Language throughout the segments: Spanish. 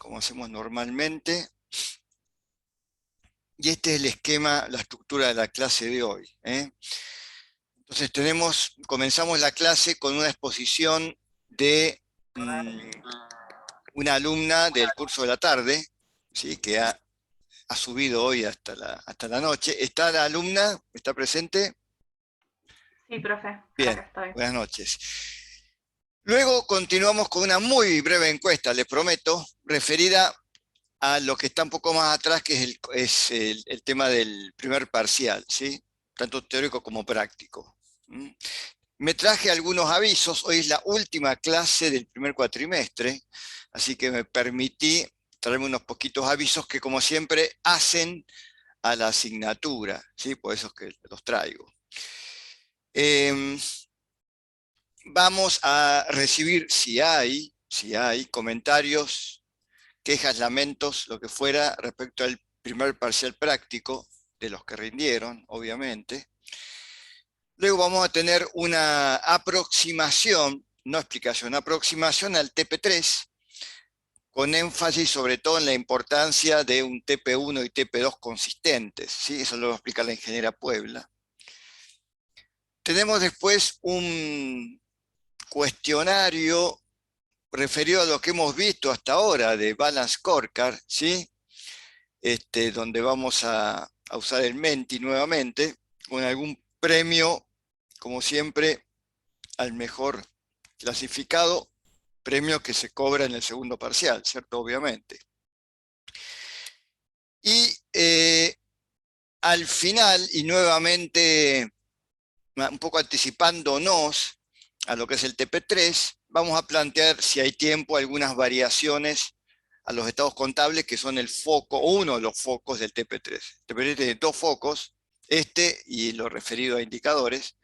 como hacemos normalmente. Y este es el esquema, la estructura de la clase de hoy. Entonces comenzamos la clase con una exposición de una alumna del curso de la tarde, ¿sí? Que ha subido hoy hasta la noche. ¿Está la alumna? ¿Está presente? Sí, profe, por Bien, acá estoy. buenas noches. Luego continuamos con una muy breve encuesta, les prometo, referida a lo que está un poco más atrás, que es el tema del primer parcial, ¿sí? Tanto teórico como práctico. Me traje algunos avisos, hoy es la última clase del primer cuatrimestre, así que me permití traerme unos poquitos avisos que, como siempre, hacen a la asignatura, ¿sí? Por eso es que los traigo. Vamos a recibir, si hay comentarios, quejas, lamentos, lo que fuera, respecto al primer parcial práctico, de los que rindieron, obviamente. Luego vamos a tener una aproximación, no explicación, aproximación al TP3, con énfasis sobre todo en la importancia de un TP1 y TP2 consistentes, ¿sí? Eso lo va a explicar la ingeniera Puebla. Tenemos después un cuestionario referido a lo que hemos visto hasta ahora de Balance Scorecard, ¿sí? Donde vamos a usar el Menti nuevamente, con algún premio, como siempre, al mejor clasificado, premio que se cobra en el segundo parcial, ¿cierto? Obviamente. Y al final, y nuevamente un poco anticipándonos a lo que es el TP3, vamos a plantear, si hay tiempo, algunas variaciones a los estados contables, que son el foco, o uno de los focos del TP3. El TP3 tiene dos focos, y lo referido a indicadores.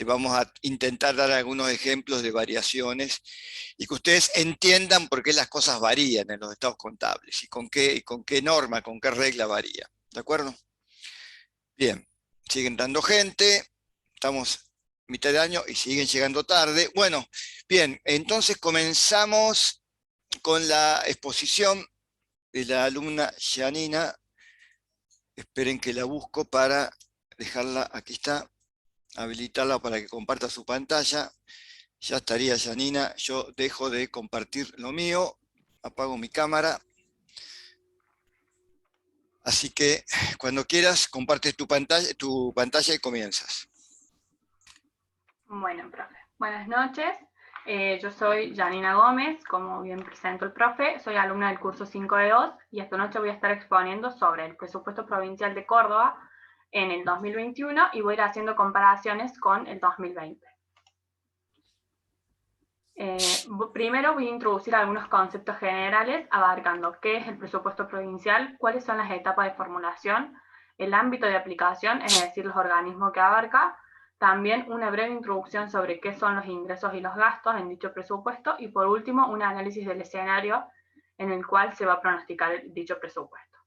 Vamos a intentar dar algunos ejemplos de variaciones y que ustedes entiendan por qué las cosas varían en los estados contables y con qué norma, con qué regla varía. ¿De acuerdo? Bien, siguen dando gente, estamos mitad de año y siguen llegando tarde. Bueno, bien, entonces comenzamos con la exposición de la alumna Janina. Esperen que la busco para dejarla, aquí está, habilitarla para que comparta su pantalla. Ya estaría Janina, yo dejo de compartir lo mío, apago mi cámara. Así que cuando quieras, compartes tu pantalla y comienzas. Bueno, profe. Buenas noches. Yo soy Janina Gómez, como bien presentó el profe. Soy alumna del curso 5 de 2 y esta noche voy a estar exponiendo sobre el presupuesto provincial de Córdoba en el 2021 y voy a ir haciendo comparaciones con el 2020. Primero voy a introducir algunos conceptos generales abarcando qué es el presupuesto provincial, cuáles son las etapas de formulación, el ámbito de aplicación, es decir, los organismos que abarca, también una breve introducción sobre qué son los ingresos y los gastos en dicho presupuesto y por último un análisis del escenario en el cual se va a pronosticar dicho presupuesto.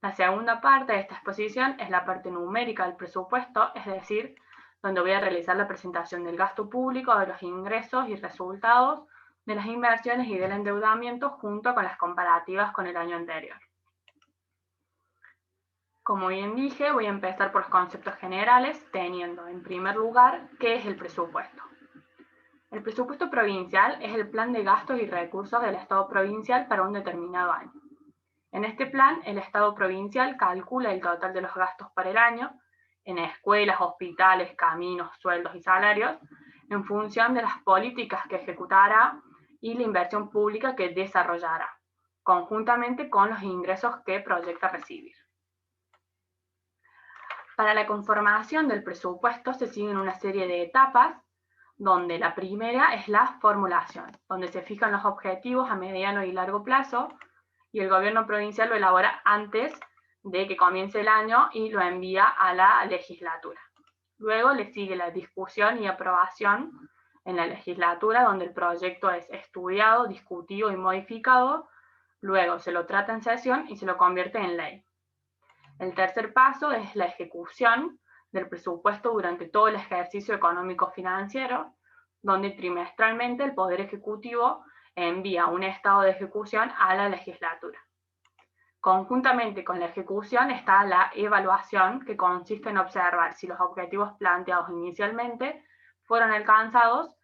La segunda parte de esta exposición es la parte numérica del presupuesto, es decir, donde voy a realizar la presentación del gasto público, de los ingresos y resultados, de las inversiones y del endeudamiento junto con las comparativas con el año anterior. Como bien dije, voy a empezar por los conceptos generales, teniendo en primer lugar qué es el presupuesto. El presupuesto provincial es el plan de gastos y recursos del Estado provincial para un determinado año. En este plan, el Estado provincial calcula el total de los gastos para el año en escuelas, hospitales, caminos, sueldos y salarios, en función de las políticas que ejecutará y la inversión pública que desarrollará, conjuntamente con los ingresos que proyecta recibir. Para la conformación del presupuesto se siguen una serie de etapas, donde la primera es la formulación, donde se fijan los objetivos a mediano y largo plazo, y el gobierno provincial lo elabora antes de que comience el año y lo envía a la legislatura. Luego le sigue la discusión y aprobación en la legislatura, donde el proyecto es estudiado, discutido y modificado. Luego se lo trata en sesión y se lo convierte en ley. El tercer paso es la ejecución del presupuesto durante todo el ejercicio económico financiero, donde trimestralmente el Poder Ejecutivo envía un estado de ejecución a la legislatura. Conjuntamente con la ejecución está la evaluación, que consiste en observar si los objetivos planteados inicialmente fueron alcanzados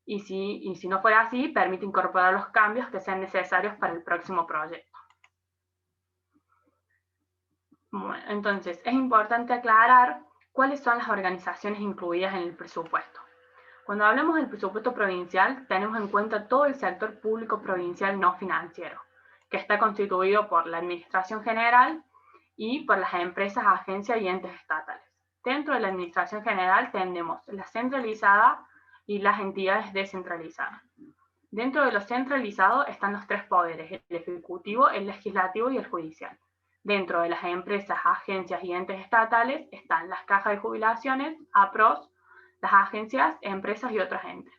y si no fuera así, permite incorporar los cambios que sean necesarios para el próximo proyecto. Bueno, entonces, es importante aclarar cuáles son las organizaciones incluidas en el presupuesto. Cuando hablamos del presupuesto provincial, tenemos en cuenta todo el sector público provincial no financiero, que está constituido por la Administración General y por las empresas, agencias y entes estatales. Dentro de la Administración General tenemos la centralizada y las entidades descentralizadas. Dentro de lo centralizado están los tres poderes: el ejecutivo, el legislativo y el judicial. Dentro de las empresas, agencias y entes estatales están las cajas de jubilaciones, APROS, las agencias, empresas y otros entes.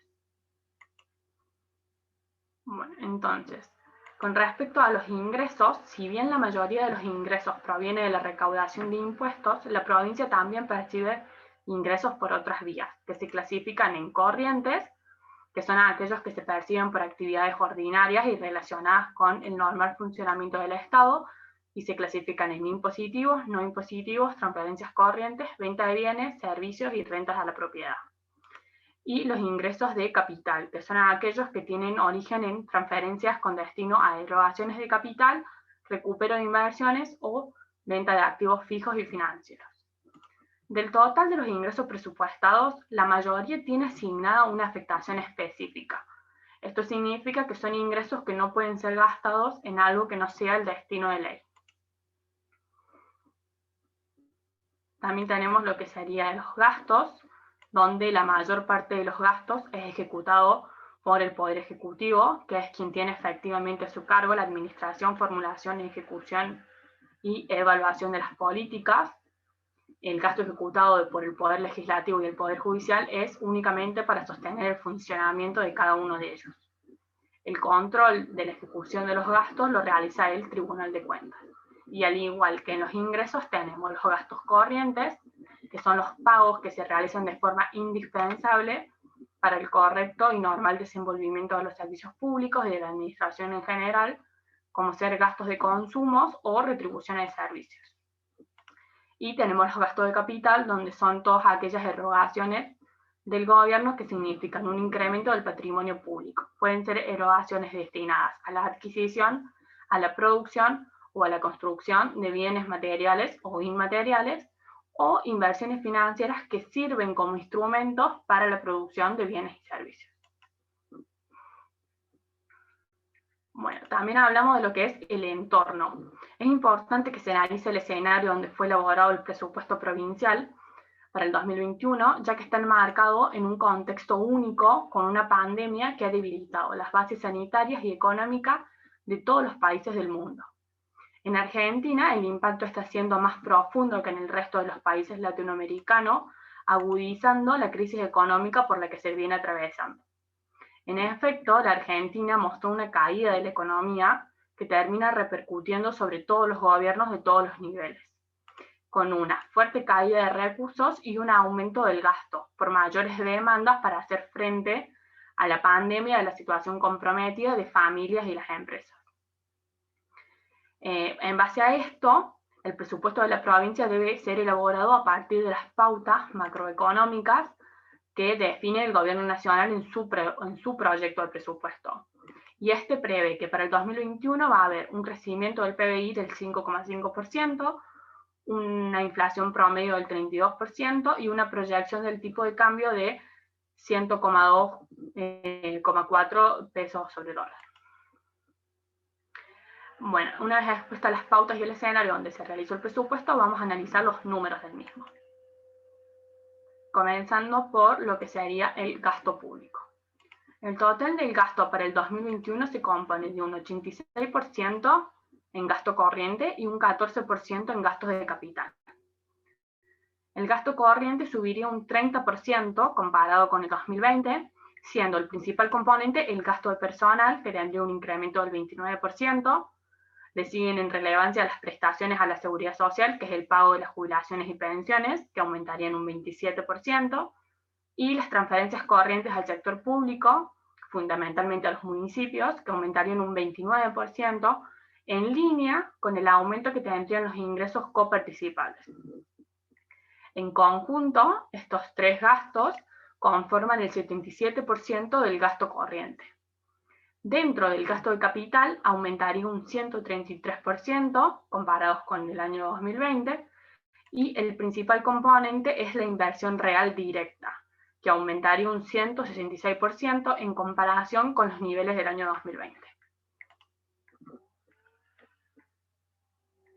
Bueno, entonces, con respecto a los ingresos, si bien la mayoría de los ingresos proviene de la recaudación de impuestos, la provincia también percibe ingresos por otras vías, que se clasifican en corrientes, que son aquellos que se perciben por actividades ordinarias y relacionadas con el normal funcionamiento del Estado, y se clasifican en impositivos, no impositivos, transferencias corrientes, venta de bienes, servicios y rentas a la propiedad. Y los ingresos de capital, que son aquellos que tienen origen en transferencias con destino a erogaciones de capital, recupero de inversiones o venta de activos fijos y financieros. Del total de los ingresos presupuestados, la mayoría tiene asignada una afectación específica. Esto significa que son ingresos que no pueden ser gastados en algo que no sea el destino de ley. También tenemos lo que serían los gastos, donde la mayor parte de los gastos es ejecutado por el Poder Ejecutivo, que es quien tiene efectivamente a su cargo la administración, formulación, ejecución y evaluación de las políticas. El gasto ejecutado por el Poder Legislativo y el Poder Judicial es únicamente para sostener el funcionamiento de cada uno de ellos. El control de la ejecución de los gastos lo realiza el Tribunal de Cuentas. Y al igual que en los ingresos tenemos los gastos corrientes, que son los pagos que se realizan de forma indispensable para el correcto y normal desenvolvimiento de los servicios públicos y de la administración en general, como ser gastos de consumos o retribuciones de servicios. Y tenemos los gastos de capital, donde son todas aquellas erogaciones del gobierno que significan un incremento del patrimonio público. Pueden ser erogaciones destinadas a la adquisición, a la producción o a la construcción de bienes materiales o inmateriales, o inversiones financieras que sirven como instrumentos para la producción de bienes y servicios. Bueno, también hablamos de lo que es el entorno. Es importante que se analice el escenario donde fue elaborado el presupuesto provincial para el 2021, ya que está enmarcado en un contexto único con una pandemia que ha debilitado las bases sanitarias y económicas de todos los países del mundo. En Argentina, el impacto está siendo más profundo que en el resto de los países latinoamericanos, agudizando la crisis económica por la que se viene atravesando. En efecto, la Argentina mostró una caída de la economía que termina repercutiendo sobre todos los gobiernos de todos los niveles, con una fuerte caída de recursos y un aumento del gasto por mayores demandas para hacer frente a la pandemia y a la situación comprometida de familias y las empresas. En base a esto, el presupuesto de la provincia debe ser elaborado a partir de las pautas macroeconómicas que define el gobierno nacional en su proyecto de presupuesto. Y este prevé que para el 2021 va a haber un crecimiento del PBI del 5,5%, una inflación promedio del 32% y una proyección del tipo de cambio de 100,4 pesos sobre dólar. Bueno, una vez expuestas las pautas y el escenario donde se realizó el presupuesto, vamos a analizar los números del mismo. Comenzando por lo que sería el gasto público. El total del gasto para el 2021 se compone de un 86% en gasto corriente y un 14% en gastos de capital. El gasto corriente subiría un 30% comparado con el 2020, siendo el principal componente el gasto de personal, que tendría un incremento del 29%. Le siguen en relevancia las prestaciones a la seguridad social, que es el pago de las jubilaciones y pensiones, que aumentarían un 27%, y las transferencias corrientes al sector público, fundamentalmente a los municipios, que aumentarían un 29%, en línea con el aumento que tendrían los ingresos coparticipables. En conjunto, estos tres gastos conforman el 77% del gasto corriente. Dentro del gasto de capital aumentaría un 133% comparados con el año 2020, y el principal componente es la inversión real directa, que aumentaría un 166% en comparación con los niveles del año 2020.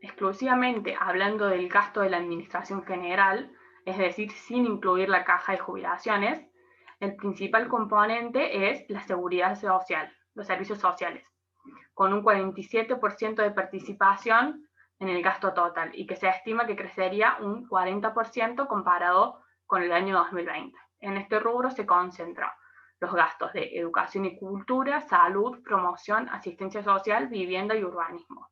Exclusivamente hablando del gasto de la administración general, es decir, sin incluir la caja de jubilaciones, el principal componente es la seguridad social, los servicios sociales, con un 47% de participación en el gasto total, y que se estima que crecería un 40% comparado con el año 2020. En este rubro se concentran los gastos de educación y cultura, salud, promoción, asistencia social, vivienda y urbanismo.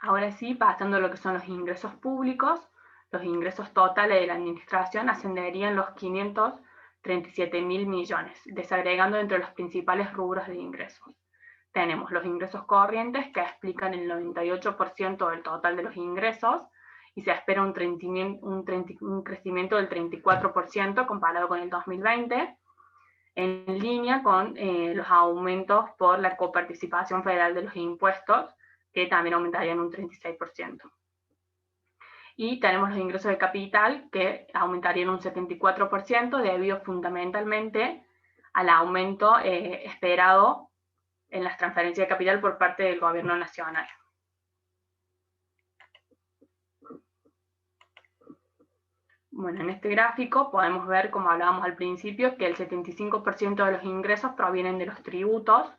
Ahora sí, pasando a lo que son los ingresos públicos, los ingresos totales de la administración ascenderían los 537.000 millones, desagregando entre los principales rubros de ingresos. Tenemos los ingresos corrientes, que explican el 98% del total de los ingresos, y se espera un crecimiento del 34% comparado con el 2020, en línea con los aumentos por la coparticipación federal de los impuestos, que también aumentarían un 36%. Y tenemos los ingresos de capital, que aumentarían un 74%, debido fundamentalmente al aumento esperado en las transferencias de capital por parte del gobierno nacional. Bueno, en este gráfico podemos ver, como hablábamos al principio, que el 75% de los ingresos provienen de los tributos,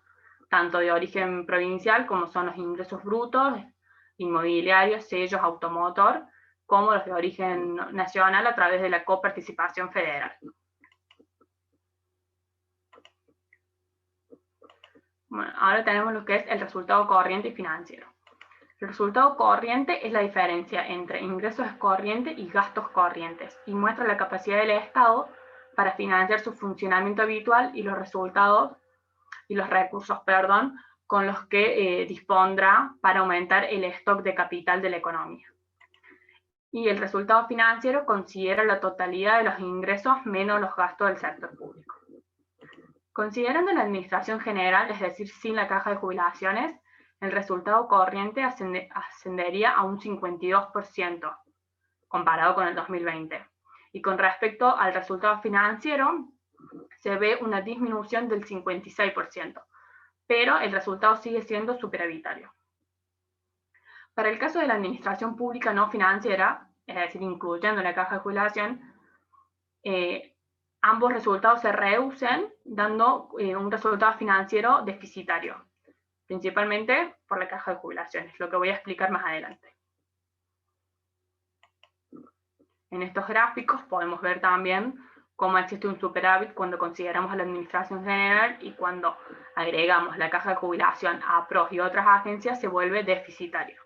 tanto de origen provincial, como son los ingresos brutos, inmobiliarios, sellos, automotor, como los de origen nacional a través de la coparticipación federal. Bueno, ahora tenemos lo que es el resultado corriente y financiero. El resultado corriente es la diferencia entre ingresos corrientes y gastos corrientes, y muestra la capacidad del Estado para financiar su funcionamiento habitual y los recursos con los que dispondrá para aumentar el stock de capital de la economía. Y el resultado financiero considera la totalidad de los ingresos menos los gastos del sector público. Considerando la administración general, es decir, sin la caja de jubilaciones, el resultado corriente ascendería a un 52% comparado con el 2020. Y con respecto al resultado financiero, se ve una disminución del 56%, pero el resultado sigue siendo superavitario. Para el caso de la administración pública no financiera, es decir, incluyendo la caja de jubilación, ambos resultados se reducen, dando un resultado financiero deficitario, principalmente por la caja de jubilaciones, lo que voy a explicar más adelante. En estos gráficos podemos ver también cómo existe un superávit cuando consideramos a la administración general, y cuando agregamos la caja de jubilación a PROS y otras agencias se vuelve deficitario.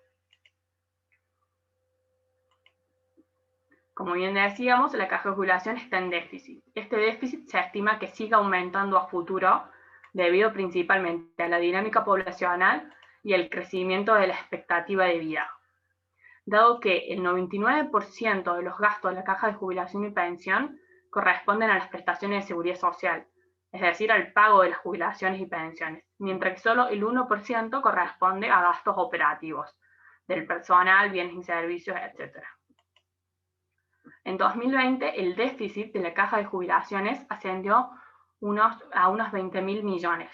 Como bien decíamos, la caja de jubilación está en déficit. Este déficit se estima que siga aumentando a futuro, debido principalmente a la dinámica poblacional y el crecimiento de la expectativa de vida. Dado que el 99% de los gastos de la caja de jubilación y pensión corresponden a las prestaciones de seguridad social, es decir, al pago de las jubilaciones y pensiones, mientras que solo el 1% corresponde a gastos operativos, del personal, bienes y servicios, etc. En 2020, el déficit de la caja de jubilaciones ascendió a unos 20.000 millones.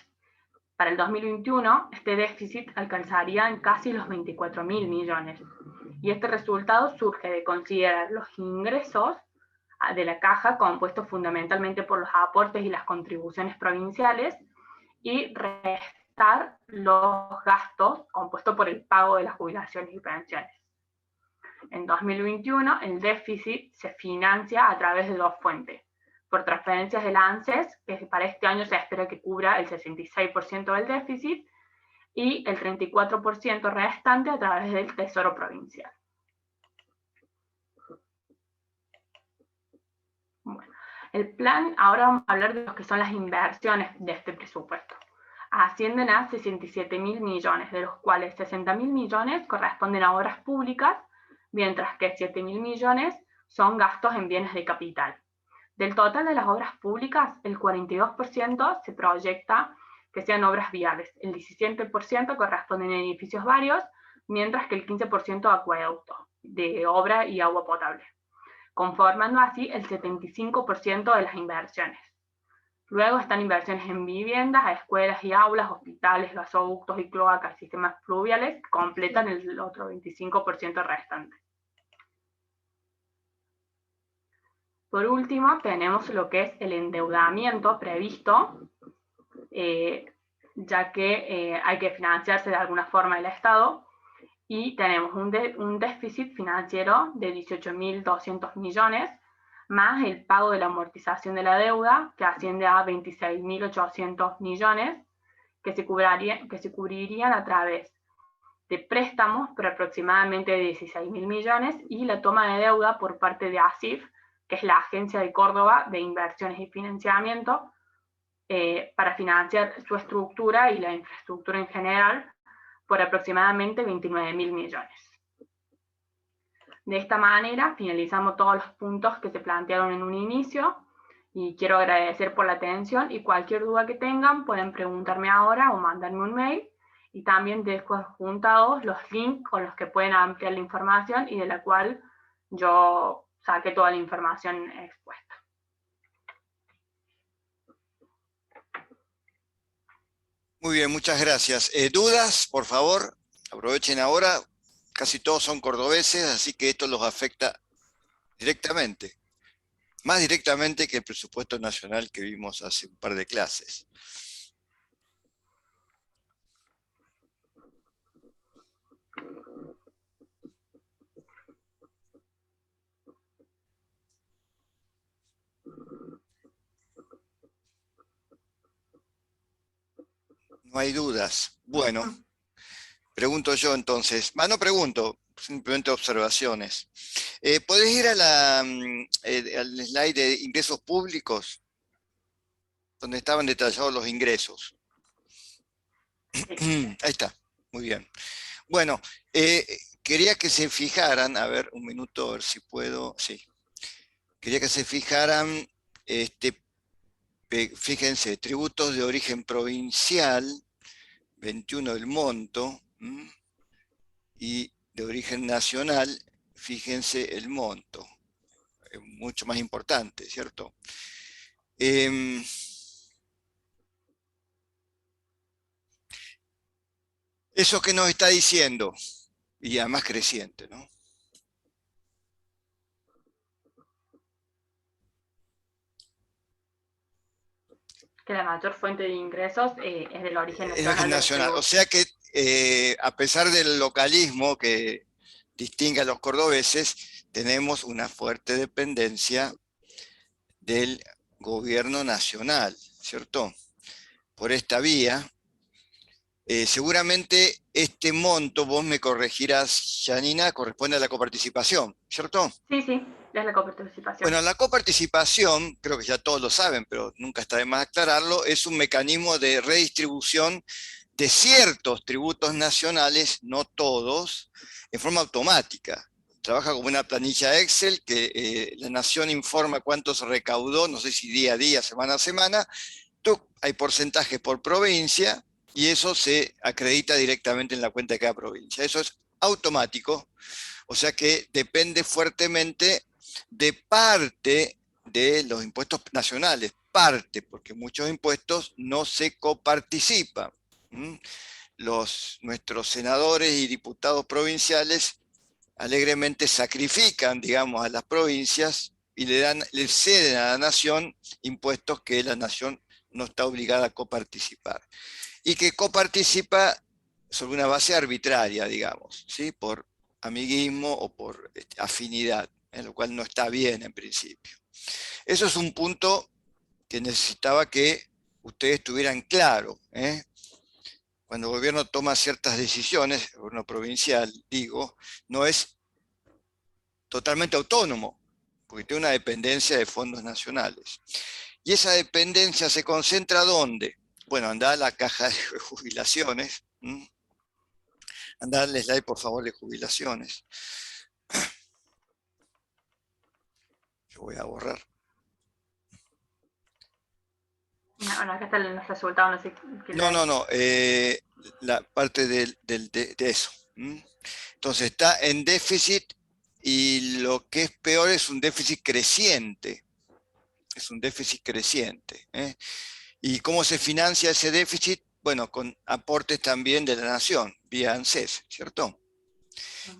Para el 2021, este déficit alcanzaría en casi los 24.000 millones. Y este resultado surge de considerar los ingresos de la caja, compuestos fundamentalmente por los aportes y las contribuciones provinciales, y restar los gastos compuestos por el pago de las jubilaciones y pensiones. En 2021, el déficit se financia a través de dos fuentes: por transferencias del ANSES, que para este año se espera que cubra el 66% del déficit, y el 34% restante a través del Tesoro Provincial. Bueno, El plan, ahora vamos a hablar de lo que son las inversiones de este presupuesto. Ascienden a 67.000 millones, de los cuales 60.000 millones corresponden a obras públicas, mientras que 7.000 millones son gastos en bienes de capital. Del total de las obras públicas, el 42% se proyecta que sean obras viales, el 17% corresponden a edificios varios, mientras que el 15% a acueductos, de obra y agua potable, conformando así el 75% de las inversiones. Luego están inversiones en viviendas, a escuelas y aulas, hospitales, gasoductos y cloacas, sistemas fluviales, que completan el otro 25% restante. Por último, tenemos lo que es el endeudamiento previsto, ya que hay que financiarse de alguna forma el Estado, y tenemos un déficit financiero de 18.200 millones, más el pago de la amortización de la deuda, que asciende a 26.800 millones, que se cubrirían a través de préstamos por aproximadamente 16.000 millones y la toma de deuda por parte de ASIF, que es la Agencia de Córdoba de Inversiones y Financiamiento, para financiar su estructura y la infraestructura en general por aproximadamente 29.000 millones. De esta manera finalizamos todos los puntos que se plantearon en un inicio y quiero agradecer por la atención y cualquier duda que tengan pueden preguntarme ahora o mandarme un mail, y también dejo adjuntados los links con los que pueden ampliar la información y de la cual yo saqué toda la información expuesta. Muy bien, muchas gracias. ¿Dudas, por favor? Aprovechen ahora. Casi todos son cordobeses, así que esto los afecta directamente. Más directamente que el presupuesto nacional que vimos hace un par de clases. No hay dudas. Bueno, pregunto yo entonces. No pregunto, simplemente observaciones. ¿Podés ir a al slide de ingresos públicos? Donde estaban detallados los ingresos. Ahí está, muy bien. Bueno, quería que se fijaran, a ver, un minuto, a ver si puedo, sí. Quería que se fijaran, fíjense, tributos de origen provincial, 21 el monto, y de origen nacional, fíjense el monto, mucho más importante, ¿cierto? Eso que nos está diciendo, y además creciente, ¿no? Que la mayor fuente de ingresos es del origen Es nacional. origen nacional, o sea que a pesar del localismo que distingue a los cordobeses, tenemos una fuerte dependencia del gobierno nacional, ¿cierto? Por esta vía. Seguramente este monto, vos me corregirás, Janina, corresponde a la coparticipación, ¿cierto? Sí, sí, es la coparticipación. Bueno, la coparticipación, creo que ya todos lo saben, pero nunca está de más aclararlo, es un mecanismo de redistribución de ciertos tributos nacionales, no todos, en forma automática. Trabaja como una planilla Excel que la nación informa cuánto se recaudó, no sé si día a día, semana a semana. Hay porcentajes por provincia y eso se acredita directamente en la cuenta de cada provincia. Eso es automático, o sea que depende fuertemente de parte de los impuestos nacionales, parte, porque muchos impuestos no se coparticipan. Nuestros senadores y diputados provinciales alegremente sacrifican, digamos, a las provincias y le ceden a la nación impuestos que la nación no está obligada a coparticipar. Y que coparticipa sobre una base arbitraria, digamos, ¿sí? Por amiguismo o por afinidad, lo cual no está bien en principio. Eso es un punto que necesitaba que ustedes tuvieran claro. Cuando el gobierno toma ciertas decisiones, el gobierno provincial, digo, no es totalmente autónomo, porque tiene una dependencia de fondos nacionales. Y esa dependencia se concentra ¿dónde? Bueno, andá a la caja de jubilaciones. Andá al slide, por favor, de jubilaciones. Yo voy a borrar. No, acá están los resultados, no sé qué. No, la parte de eso. Entonces está en déficit y lo que es peor es un déficit creciente. Es un déficit creciente. ¿Y cómo se financia ese déficit? Bueno, con aportes también de la nación, vía ANSES, ¿cierto?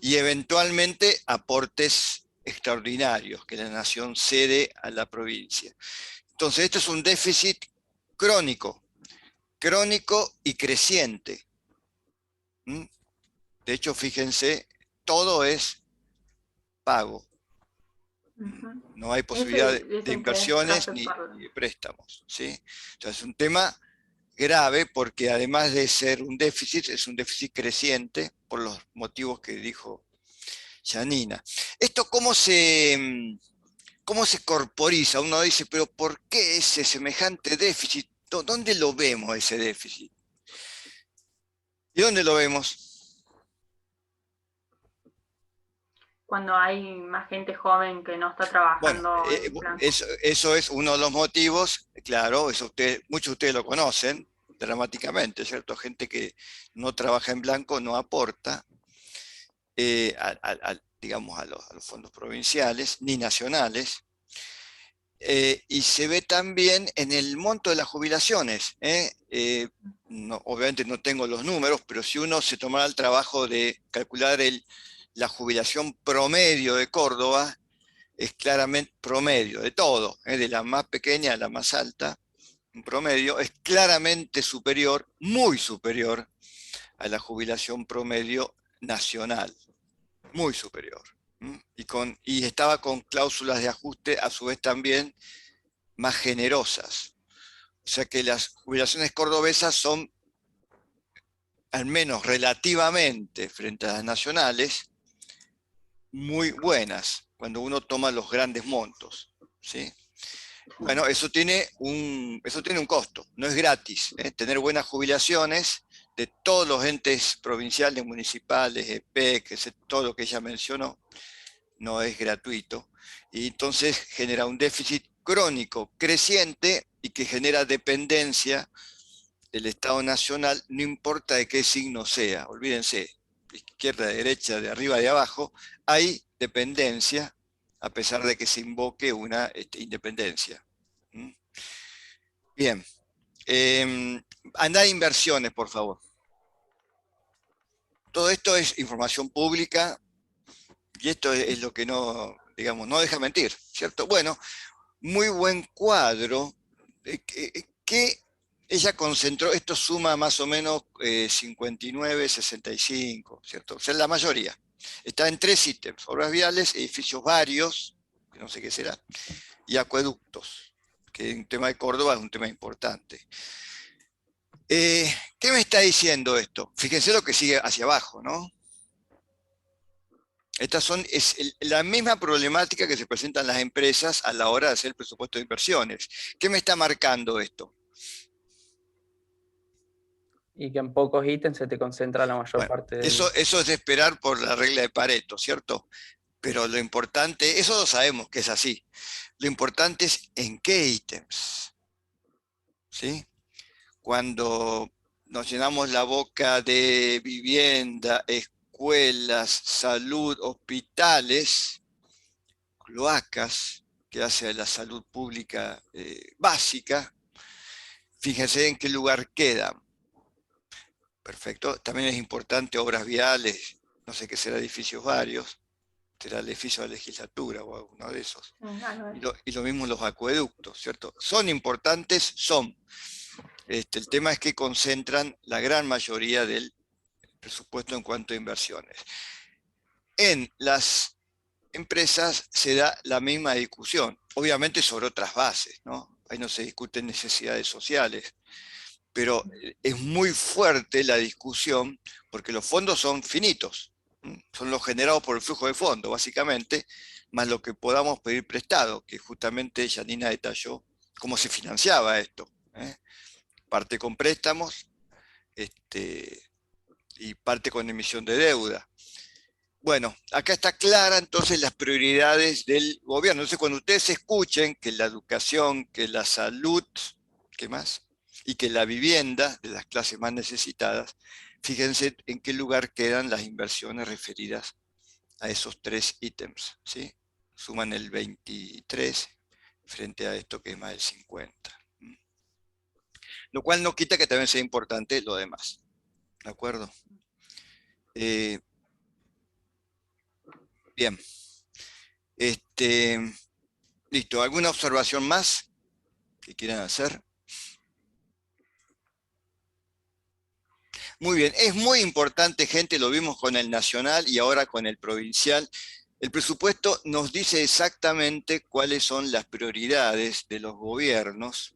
Y eventualmente aportes extraordinarios que la nación cede a la provincia. Entonces, esto es un déficit crónico y creciente. De hecho, fíjense, todo es pago. No hay posibilidad de inversiones ni de préstamos, ¿sí? Entonces, es un tema grave porque además de ser un déficit, es un déficit creciente por los motivos que dijo Janina. ¿Esto cómo se corporiza? Uno dice, pero ¿por qué ese semejante déficit? ¿Dónde lo vemos ese déficit? ¿Y dónde lo vemos? Cuando hay más gente joven que no está trabajando. Bueno, eso es uno de los motivos, claro, muchos de ustedes lo conocen dramáticamente, ¿cierto? Gente que no trabaja en blanco, no aporta, digamos, a los fondos provinciales ni nacionales. Y se ve también en el monto de las jubilaciones. Obviamente no tengo los números, pero si uno se tomara el trabajo de calcular la jubilación promedio de Córdoba, es claramente promedio de todo, de la más pequeña a la más alta, un promedio, es claramente superior, muy superior a la jubilación promedio nacional, muy superior. Y estaba con cláusulas de ajuste a su vez también más generosas. O sea que las jubilaciones cordobesas son, al menos relativamente frente a las nacionales, muy buenas cuando uno toma los grandes montos, ¿sí? Bueno, eso tiene un costo, no es gratis. Tener buenas jubilaciones de todos los entes provinciales, municipales, EPEC, todo lo que ella mencionó, no es gratuito. Y entonces genera un déficit crónico, creciente, y que genera dependencia del Estado Nacional, no importa de qué signo sea. Olvídense, de izquierda, de derecha, de arriba, de abajo, hay dependencia, a pesar de que se invoque una independencia. Bien. Anda a inversiones, por favor. Todo esto es información pública y esto es lo que no, digamos, no deja mentir, ¿cierto? Bueno, muy buen cuadro que ella concentró, esto suma más o menos 59, 65, ¿cierto? O sea, la mayoría. Está en 3 ítems: obras viales, edificios varios, que no sé qué será, y acueductos, que en tema de Córdoba es un tema importante. ¿Qué me está diciendo esto? Fíjense lo que sigue hacia abajo, ¿no? Es la misma problemática que se presentan las empresas a la hora de hacer el presupuesto de inversiones. ¿Qué me está marcando esto? Y que en pocos ítems se te concentra la mayor parte de eso es de esperar por la regla de Pareto, ¿cierto? Pero lo importante, eso lo sabemos que es así. Lo importante es en qué ítems, ¿sí? Cuando nos llenamos la boca de vivienda, escuelas, salud, hospitales, cloacas, que hace a la salud pública básica, fíjense en qué lugar quedan. Perfecto. También es importante obras viales, no sé qué será, edificios varios, será el edificio de la legislatura o alguno de esos. Y lo mismo los acueductos, ¿cierto? Son importantes, son. El tema es que concentran la gran mayoría del presupuesto en cuanto a inversiones. En las empresas se da la misma discusión, obviamente sobre otras bases, ¿no? Ahí no se discuten necesidades sociales, pero es muy fuerte la discusión porque los fondos son finitos. Son los generados por el flujo de fondo, básicamente, más lo que podamos pedir prestado, que justamente Janina detalló cómo se financiaba esto. Parte con préstamos y parte con emisión de deuda. Bueno, acá está clara entonces las prioridades del gobierno. Entonces, cuando ustedes escuchen que la educación, que la salud, ¿qué más? Y que la vivienda de las clases más necesitadas, fíjense en qué lugar quedan las inversiones referidas a esos tres ítems, ¿sí? Suman el 23 frente a esto que es más del 50. Lo cual no quita que también sea importante lo demás. ¿De acuerdo? Bien. Listo. ¿Alguna observación más que quieran hacer? Muy bien. Es muy importante, gente, lo vimos con el nacional y ahora con el provincial. El presupuesto nos dice exactamente cuáles son las prioridades de los gobiernos,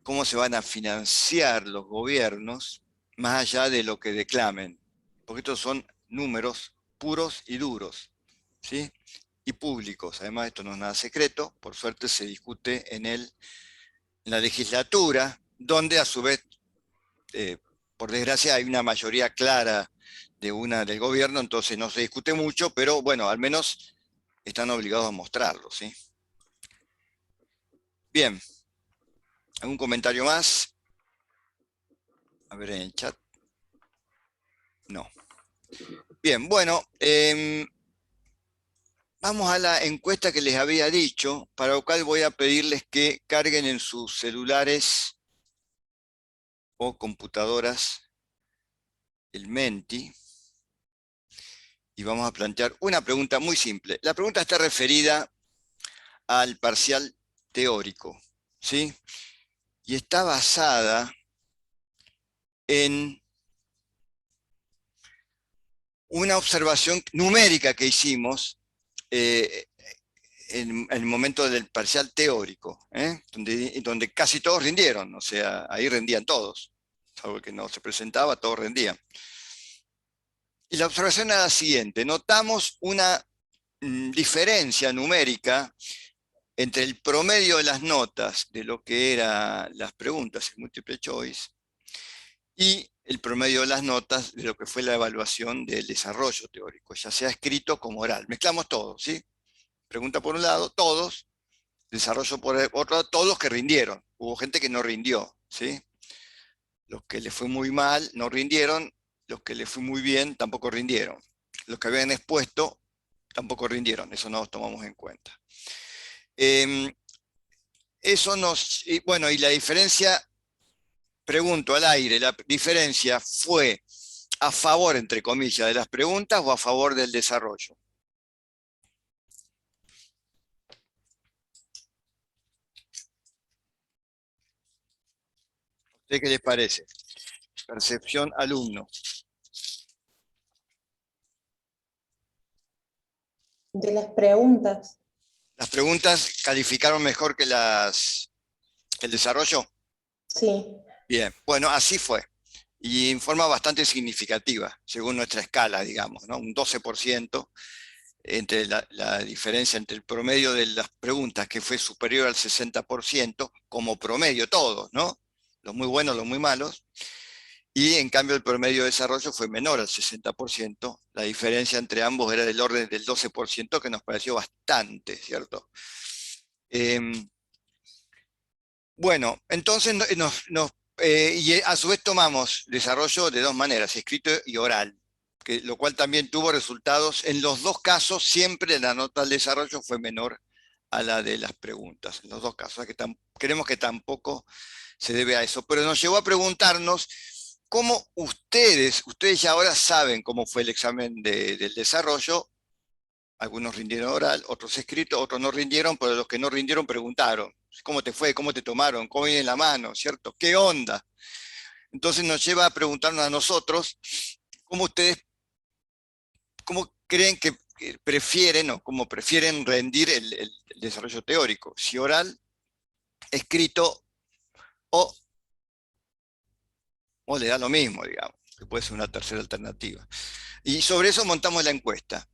cómo se van a financiar los gobiernos, más allá de lo que declamen. Porque estos son números puros y duros, ¿sí? Y públicos. Además, esto no es nada secreto, por suerte se discute en la legislatura, donde a su vez, por desgracia, hay una mayoría clara del gobierno, entonces no se discute mucho, pero bueno, al menos están obligados a mostrarlo, ¿sí? Bien, ¿algún comentario más? A ver en el chat. No. Bien, bueno, vamos a la encuesta que les había dicho, para lo cual voy a pedirles que carguen en sus celulares o computadoras el Menti, y vamos a plantear una pregunta muy simple. La pregunta está referida al parcial teórico, ¿sí? Y está basada en una observación numérica que hicimos en el momento del parcial teórico, donde casi todos rindieron, o sea, ahí rendían todos, salvo el que no se presentaba, todos rendían. Y la observación era la siguiente: notamos una diferencia numérica entre el promedio de las notas de lo que eran las preguntas en multiple choice y el promedio de las notas de lo que fue la evaluación del desarrollo teórico, ya sea escrito como oral. Mezclamos todo, ¿sí? Pregunta por un lado, todos; desarrollo por otro lado, todos los que rindieron. Hubo gente que no rindió, ¿sí? Los que les fue muy mal no rindieron, los que les fue muy bien tampoco rindieron. Los que habían expuesto tampoco rindieron, eso no lo tomamos en cuenta. Bueno, y la diferencia, pregunto al aire, ¿la diferencia fue a favor, entre comillas, de las preguntas o a favor del desarrollo? ¿Qué les parece? Percepción alumno. De las preguntas. ¿Las preguntas calificaron mejor que el desarrollo? Sí. Bien, bueno, así fue. Y en forma bastante significativa, según nuestra escala, digamos, ¿no? Un 12% entre la diferencia entre el promedio de las preguntas, que fue superior al 60%, como promedio todos, ¿no? Los muy buenos, los muy malos. Y en cambio el promedio de desarrollo fue menor al 60%. La diferencia entre ambos era del orden del 12%, que nos pareció bastante, ¿cierto? Bueno, entonces y a su vez tomamos desarrollo de dos maneras, escrito y oral, lo cual también tuvo resultados. En los dos casos siempre la nota del desarrollo fue menor a la de las preguntas, en los dos casos. O sea que creemos que tampoco se debe a eso, pero nos llevó a preguntarnos cómo ustedes ya ahora saben cómo fue el examen del desarrollo. Algunos rindieron oral, otros escrito, otros no rindieron, pero los que no rindieron preguntaron: ¿cómo te fue? ¿Cómo te tomaron? ¿Cómo viene la mano? ¿Cierto? ¿Qué onda? Entonces nos lleva a preguntarnos a nosotros cómo creen que prefieren, o cómo prefieren rendir el desarrollo teórico, si oral, escrito o le da lo mismo, digamos. que puede ser una tercera alternativa. Y sobre eso montamos la encuesta.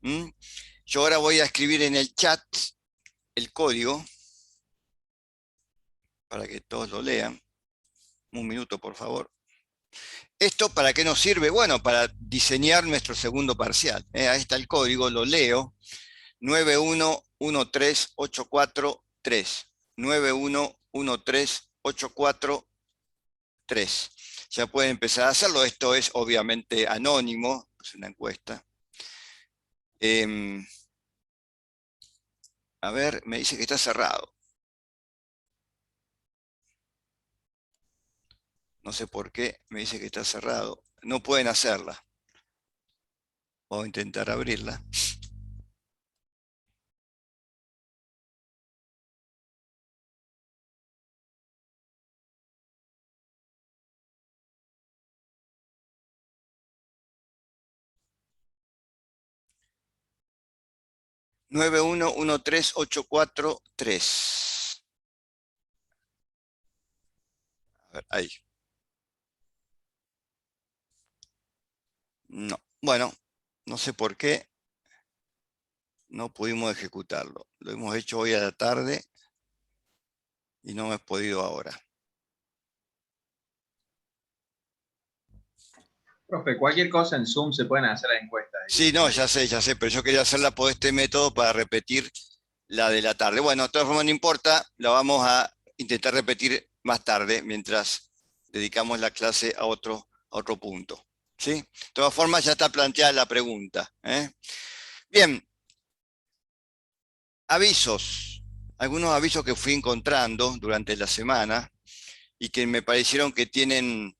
Yo ahora voy a escribir en el chat el código para que todos lo lean. Un minuto, por favor. ¿Esto para qué nos sirve? Bueno, para diseñar nuestro segundo parcial. Ahí está el código, lo leo. 9113843. 9113843. Ya pueden empezar a hacerlo. Esto es obviamente anónimo, es una encuesta. A ver, me dice que está cerrado. No sé por qué me dice que está cerrado. No pueden hacerla. Voy a intentar abrirla. Nueve uno uno tres ocho cuatro tres. A ver, ahí. No. Bueno, no sé por qué no pudimos ejecutarlo. Lo hemos hecho hoy a la tarde y no hemos podido ahora. Profe, cualquier cosa en Zoom se pueden hacer las encuestas. Sí, no, ya sé, pero yo quería hacerla por este método para repetir la de la tarde. Bueno, de todas formas no importa, la vamos a intentar repetir más tarde, mientras dedicamos la clase a otro punto. ¿Sí? De todas formas ya está planteada la pregunta. Bien. Avisos. Algunos avisos que fui encontrando durante la semana y que me parecieron que tienen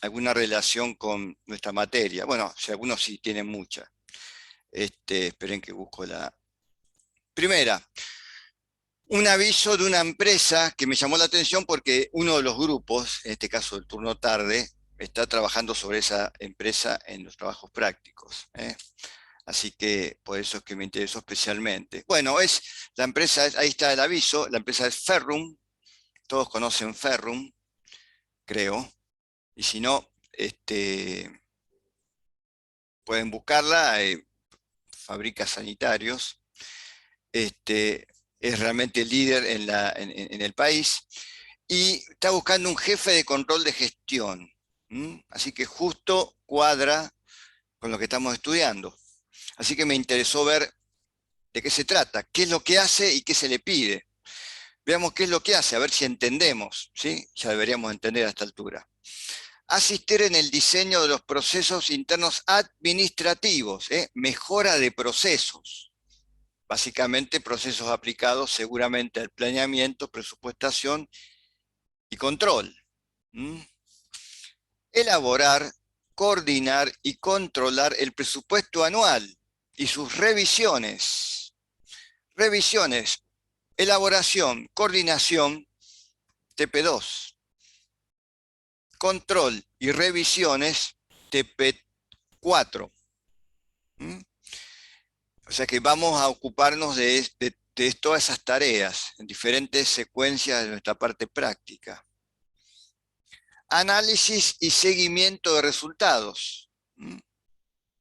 alguna relación con nuestra materia. Bueno, si algunos sí tienen mucha. Esperen que busco la primera. Un aviso de una empresa que me llamó la atención porque uno de los grupos, en este caso el turno tarde, está trabajando sobre esa empresa en los trabajos prácticos. Así que por eso es que me interesó especialmente. Bueno, la empresa, ahí está el aviso, la empresa es Ferrum. Todos conocen Ferrum, creo. Y si no, pueden buscarla, fabrica sanitarios. Es realmente líder en el país. Y está buscando un jefe de control de gestión. Así que justo cuadra con lo que estamos estudiando. Así que me interesó ver de qué se trata, qué es lo que hace y qué se le pide. Veamos qué es lo que hace, a ver si entendemos, ¿sí? Ya deberíamos entender a esta altura. Asistir en el diseño de los procesos internos administrativos, mejora de procesos. Básicamente procesos aplicados seguramente al planeamiento, presupuestación y control. Elaborar, coordinar y controlar el presupuesto anual y sus revisiones. Revisiones, elaboración, coordinación, TP2. Control y revisiones, TP4. O sea que vamos a ocuparnos de todas esas tareas en diferentes secuencias de nuestra parte práctica. Análisis y seguimiento de resultados.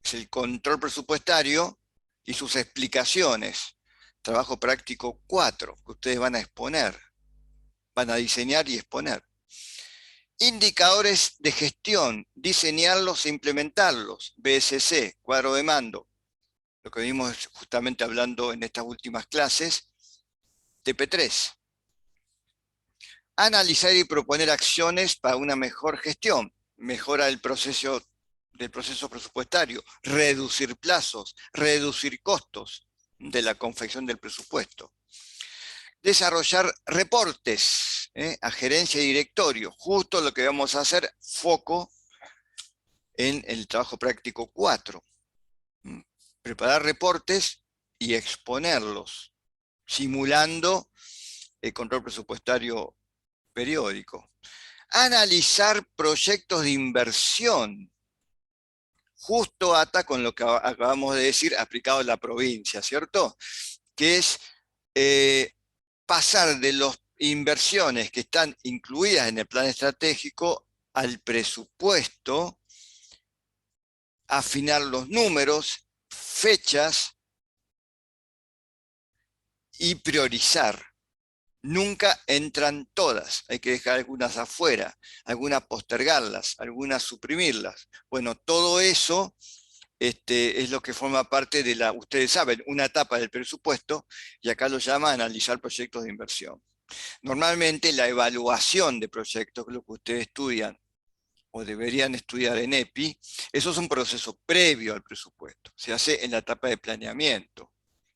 Es el control presupuestario y sus explicaciones. Trabajo práctico 4, que ustedes van a exponer. Van a diseñar y exponer. Indicadores de gestión, diseñarlos e implementarlos. BSC, cuadro de mando. Lo que vimos justamente hablando en estas últimas clases. TP3. Analizar y proponer acciones para una mejor gestión. Mejora del proceso presupuestario. Reducir plazos. Reducir costos de la confección del presupuesto. Desarrollar reportes a gerencia y directorio. Justo lo que vamos a hacer, foco en el trabajo práctico 4. Preparar reportes y exponerlos, simulando el control presupuestario periódico. Analizar proyectos de inversión. Justo ata con lo que acabamos de decir, aplicado en la provincia, ¿cierto? Que es pasar de las inversiones que están incluidas en el plan estratégico al presupuesto afinar los números, fechas y priorizar. Nunca entran todas, hay que dejar algunas afuera, algunas postergarlas, algunas suprimirlas. Bueno, todo eso es lo que forma parte de la, ustedes saben, una etapa del presupuesto, y acá lo llama analizar proyectos de inversión. Normalmente la evaluación de proyectos, lo que ustedes estudian o deberían estudiar en EPI, eso es un proceso previo al presupuesto. Se hace en la etapa de planeamiento.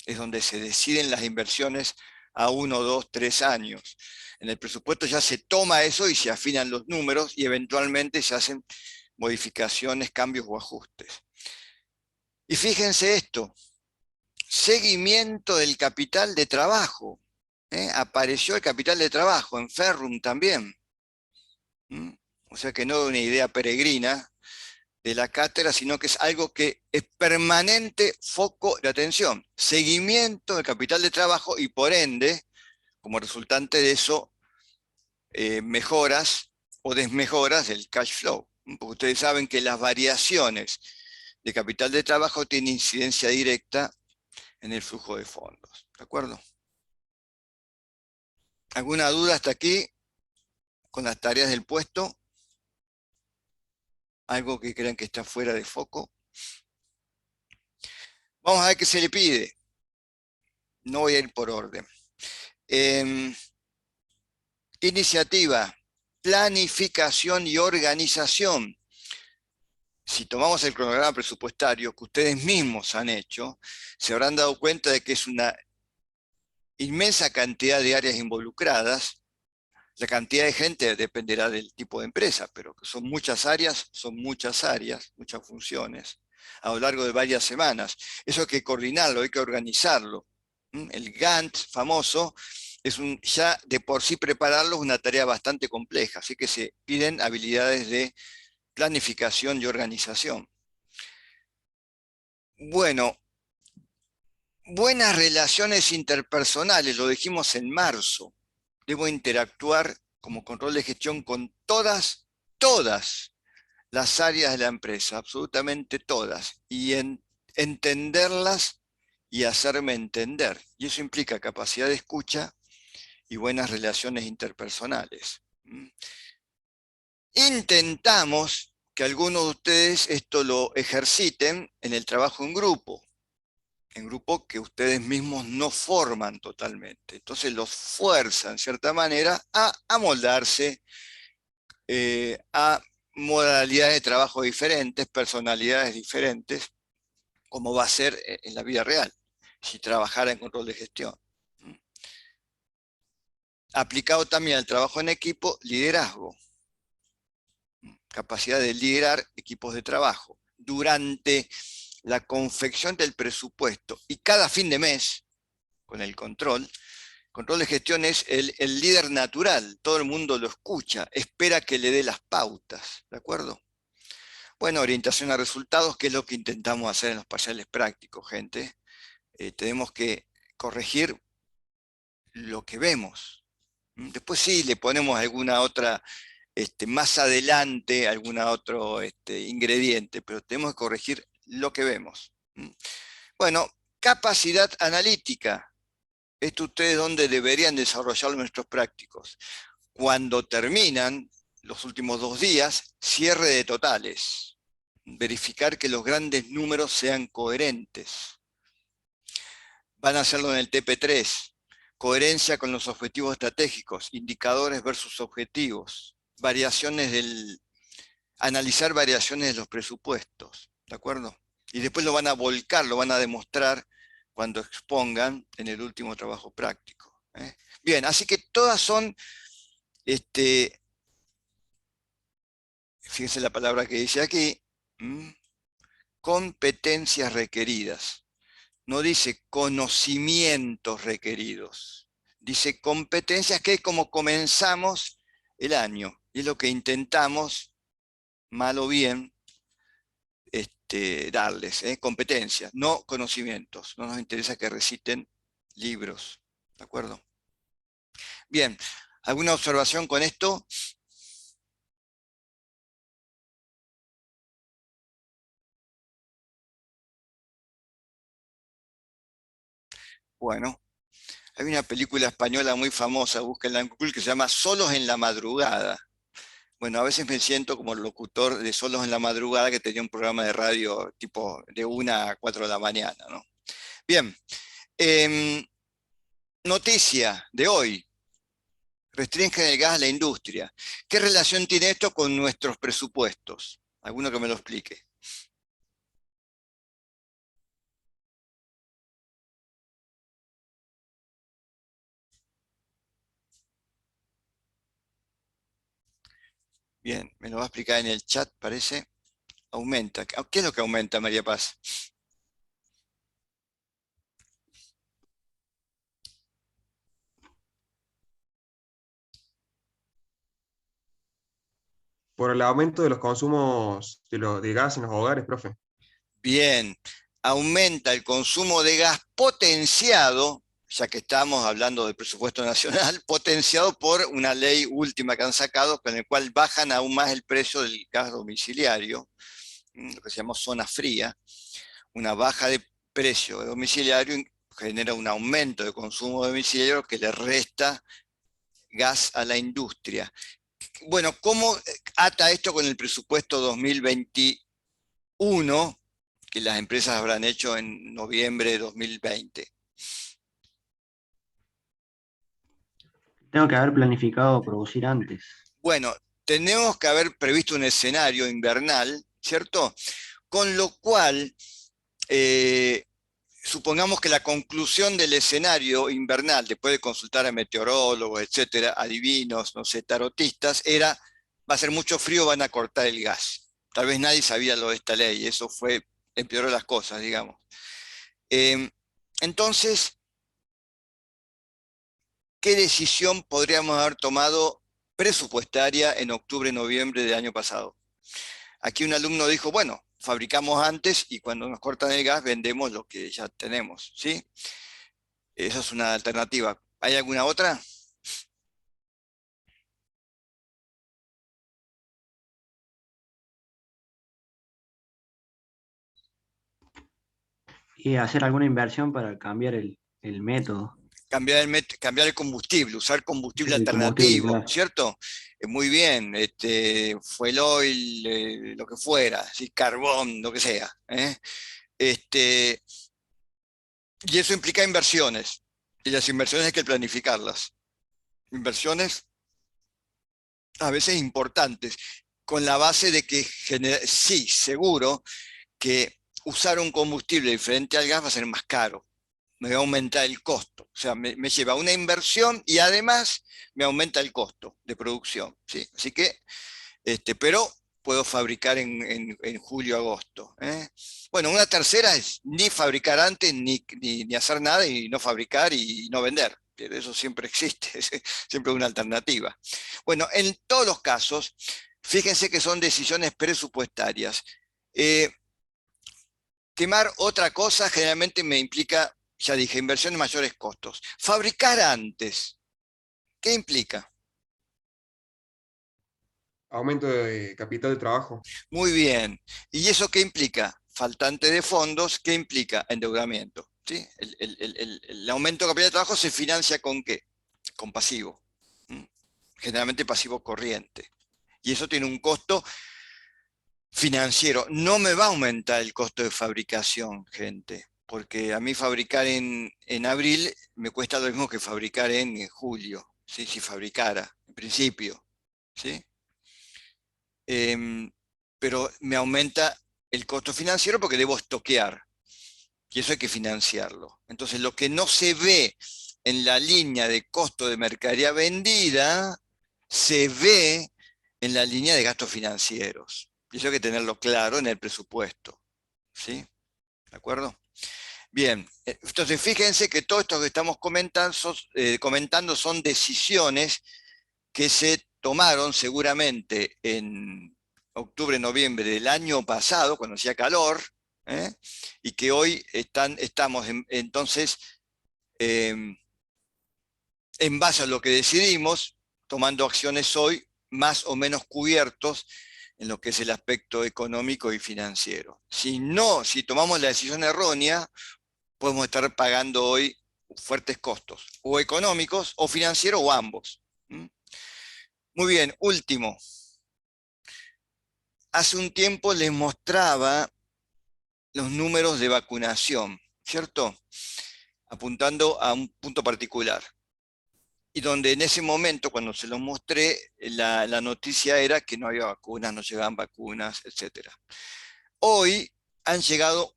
Es donde se deciden las inversiones a 1, 2, 3 años. En el presupuesto ya se toma eso y se afinan los números y eventualmente se hacen modificaciones, cambios o ajustes. Y fíjense esto, seguimiento del capital de trabajo. Apareció el capital de trabajo en Ferrum también. O sea que no es una idea peregrina de la cátedra, sino que es algo que es permanente foco de atención. Seguimiento del capital de trabajo y por ende, como resultante de eso, mejoras o desmejoras del cash flow. Porque ustedes saben que las variaciones de capital de trabajo tienen incidencia directa en el flujo de fondos. ¿De acuerdo? ¿Alguna duda hasta aquí con las tareas del puesto? ¿Algo que crean que está fuera de foco? Vamos a ver qué se le pide. No voy a ir por orden. Iniciativa, planificación y organización. Si tomamos el cronograma presupuestario que ustedes mismos han hecho, se habrán dado cuenta de que es una inmensa cantidad de áreas involucradas. La cantidad de gente dependerá del tipo de empresa, pero son muchas áreas, muchas funciones, a lo largo de varias semanas. Eso hay que coordinarlo, hay que organizarlo. El Gantt famoso ya de por sí prepararlo es una tarea bastante compleja, así que se piden habilidades de planificación y organización. Bueno, buenas relaciones interpersonales, lo dijimos en marzo. Debo interactuar como control de gestión con todas las áreas de la empresa, absolutamente todas, y entenderlas y hacerme entender. Y eso implica capacidad de escucha y buenas relaciones interpersonales. Intentamos que algunos de ustedes esto lo ejerciten en el trabajo en grupo que ustedes mismos no forman totalmente. Entonces los fuerza, en cierta manera, a amoldarse a modalidades de trabajo diferentes, personalidades diferentes, como va a ser en la vida real, si trabajara en control de gestión. Aplicado también al trabajo en equipo, liderazgo. Capacidad de liderar equipos de trabajo. Durante la confección del presupuesto y cada fin de mes, con el control de gestión es el líder natural, todo el mundo lo escucha, espera que le dé las pautas, ¿de acuerdo? Bueno, orientación a resultados, que es lo que intentamos hacer en los parciales prácticos, gente. Tenemos que corregir lo que vemos. Después sí, le ponemos alguna otra, más adelante, alguna otro ingrediente, pero tenemos que corregir lo que vemos. Bueno, capacidad analítica. Esto ustedes donde deberían desarrollar nuestros prácticos. Cuando terminan los últimos 2 días, cierre de totales. Verificar que los grandes números sean coherentes. Van a hacerlo en el TP3. Coherencia con los objetivos estratégicos, indicadores versus objetivos, analizar variaciones de los presupuestos, ¿de acuerdo? Y después lo van a volcar, lo van a demostrar cuando expongan en el último trabajo práctico. Bien, así que todas son, fíjense la palabra que dice aquí, competencias requeridas. No dice conocimientos requeridos, dice competencias, que es como comenzamos el año, y es lo que intentamos, mal o bien, darles, competencias, no conocimientos. No nos interesa que reciten libros, ¿de acuerdo? Bien, ¿alguna observación con esto? Bueno, hay una película española muy famosa, búsquenla en Google, que se llama Solos en la Madrugada. Bueno, a veces me siento como el locutor de Solos en la Madrugada, que tenía un programa de radio tipo de 1 a 4 de la mañana, ¿no? Bien, em, noticia de hoy. Restringen el gas a la industria. ¿Qué relación tiene esto con nuestros presupuestos? ¿Alguno que me lo explique? Bien, me lo va a explicar en el chat, parece. Aumenta. ¿Qué es lo que aumenta, María Paz? Por el aumento de los consumos de gas en los hogares, profe. Bien, aumenta el consumo de gas potenciado, ya que estamos hablando del presupuesto nacional, potenciado por una ley última que han sacado, con el cual bajan aún más el precio del gas domiciliario, lo que se llama zona fría. Una baja de precio de domiciliario genera un aumento de consumo domiciliario que le resta gas a la industria. Bueno, ¿cómo ata esto con el presupuesto 2021 que las empresas habrán hecho en noviembre de 2020? Tengo que haber planificado producir antes. Bueno, tenemos que haber previsto un escenario invernal, ¿cierto? Con lo cual, supongamos que la conclusión del escenario invernal, después de consultar a meteorólogos, etcétera, adivinos, no sé, tarotistas, era, va a ser mucho frío, van a cortar el gas. Tal vez nadie sabía lo de esta ley, eso empeoró las cosas, digamos. Entonces, ¿qué decisión podríamos haber tomado presupuestaria en octubre, noviembre del año pasado? Aquí un alumno dijo, bueno, fabricamos antes y cuando nos cortan el gas vendemos lo que ya tenemos, ¿sí? Esa es una alternativa. ¿Hay alguna otra? Y hacer alguna inversión para cambiar el método. Cambiar el combustible, usar combustible El combustible, alternativo, claro. ¿cierto? Muy bien, fuel oil, lo que fuera, ¿sí? Carbón, lo que sea. Y eso implica inversiones, y las inversiones hay que planificarlas. Inversiones a veces importantes, con la base de que sí, seguro que usar un combustible diferente al gas va a ser más caro, me va a aumentar el costo, o sea, me lleva a una inversión y además me aumenta el costo de producción, ¿sí? Así que, pero puedo fabricar en julio, agosto. Bueno, una tercera es ni fabricar antes, ni hacer nada y no fabricar y no vender. Eso siempre existe, es siempre una alternativa. Bueno, en todos los casos, fíjense que son decisiones presupuestarias. Quemar otra cosa generalmente me implica, ya dije, inversión en mayores costos. Fabricar antes, ¿qué implica? Aumento de capital de trabajo. Muy bien. ¿Y eso qué implica? Faltante de fondos, ¿qué implica? Endeudamiento. ¿Sí? El aumento de capital de trabajo se financia ¿con qué? Con pasivo. Generalmente pasivo corriente. Y eso tiene un costo financiero. No me va a aumentar el costo de fabricación, gente, porque a mí fabricar en abril me cuesta lo mismo que fabricar en julio, ¿sí? Si fabricara, en principio, ¿sí? Pero me aumenta el costo financiero porque debo estoquear, y eso hay que financiarlo. Entonces, lo que no se ve en la línea de costo de mercadería vendida, se ve en la línea de gastos financieros. Y eso hay que tenerlo claro en el presupuesto. ¿Sí? ¿De acuerdo? Bien, entonces fíjense que todo esto que estamos comentando son decisiones que se tomaron seguramente en octubre, noviembre del año pasado, cuando hacía calor, y que hoy estamos entonces en base a lo que decidimos, tomando acciones hoy más o menos cubiertos en lo que es el aspecto económico y financiero. Si tomamos la decisión errónea, podemos estar pagando hoy fuertes costos, o económicos, o financieros, o ambos. Muy bien, último. Hace un tiempo les mostraba los números de vacunación, ¿cierto? Apuntando a un punto particular. Y donde en ese momento, cuando se los mostré, la noticia era que no había vacunas, no llegaban vacunas, etc. Hoy han llegado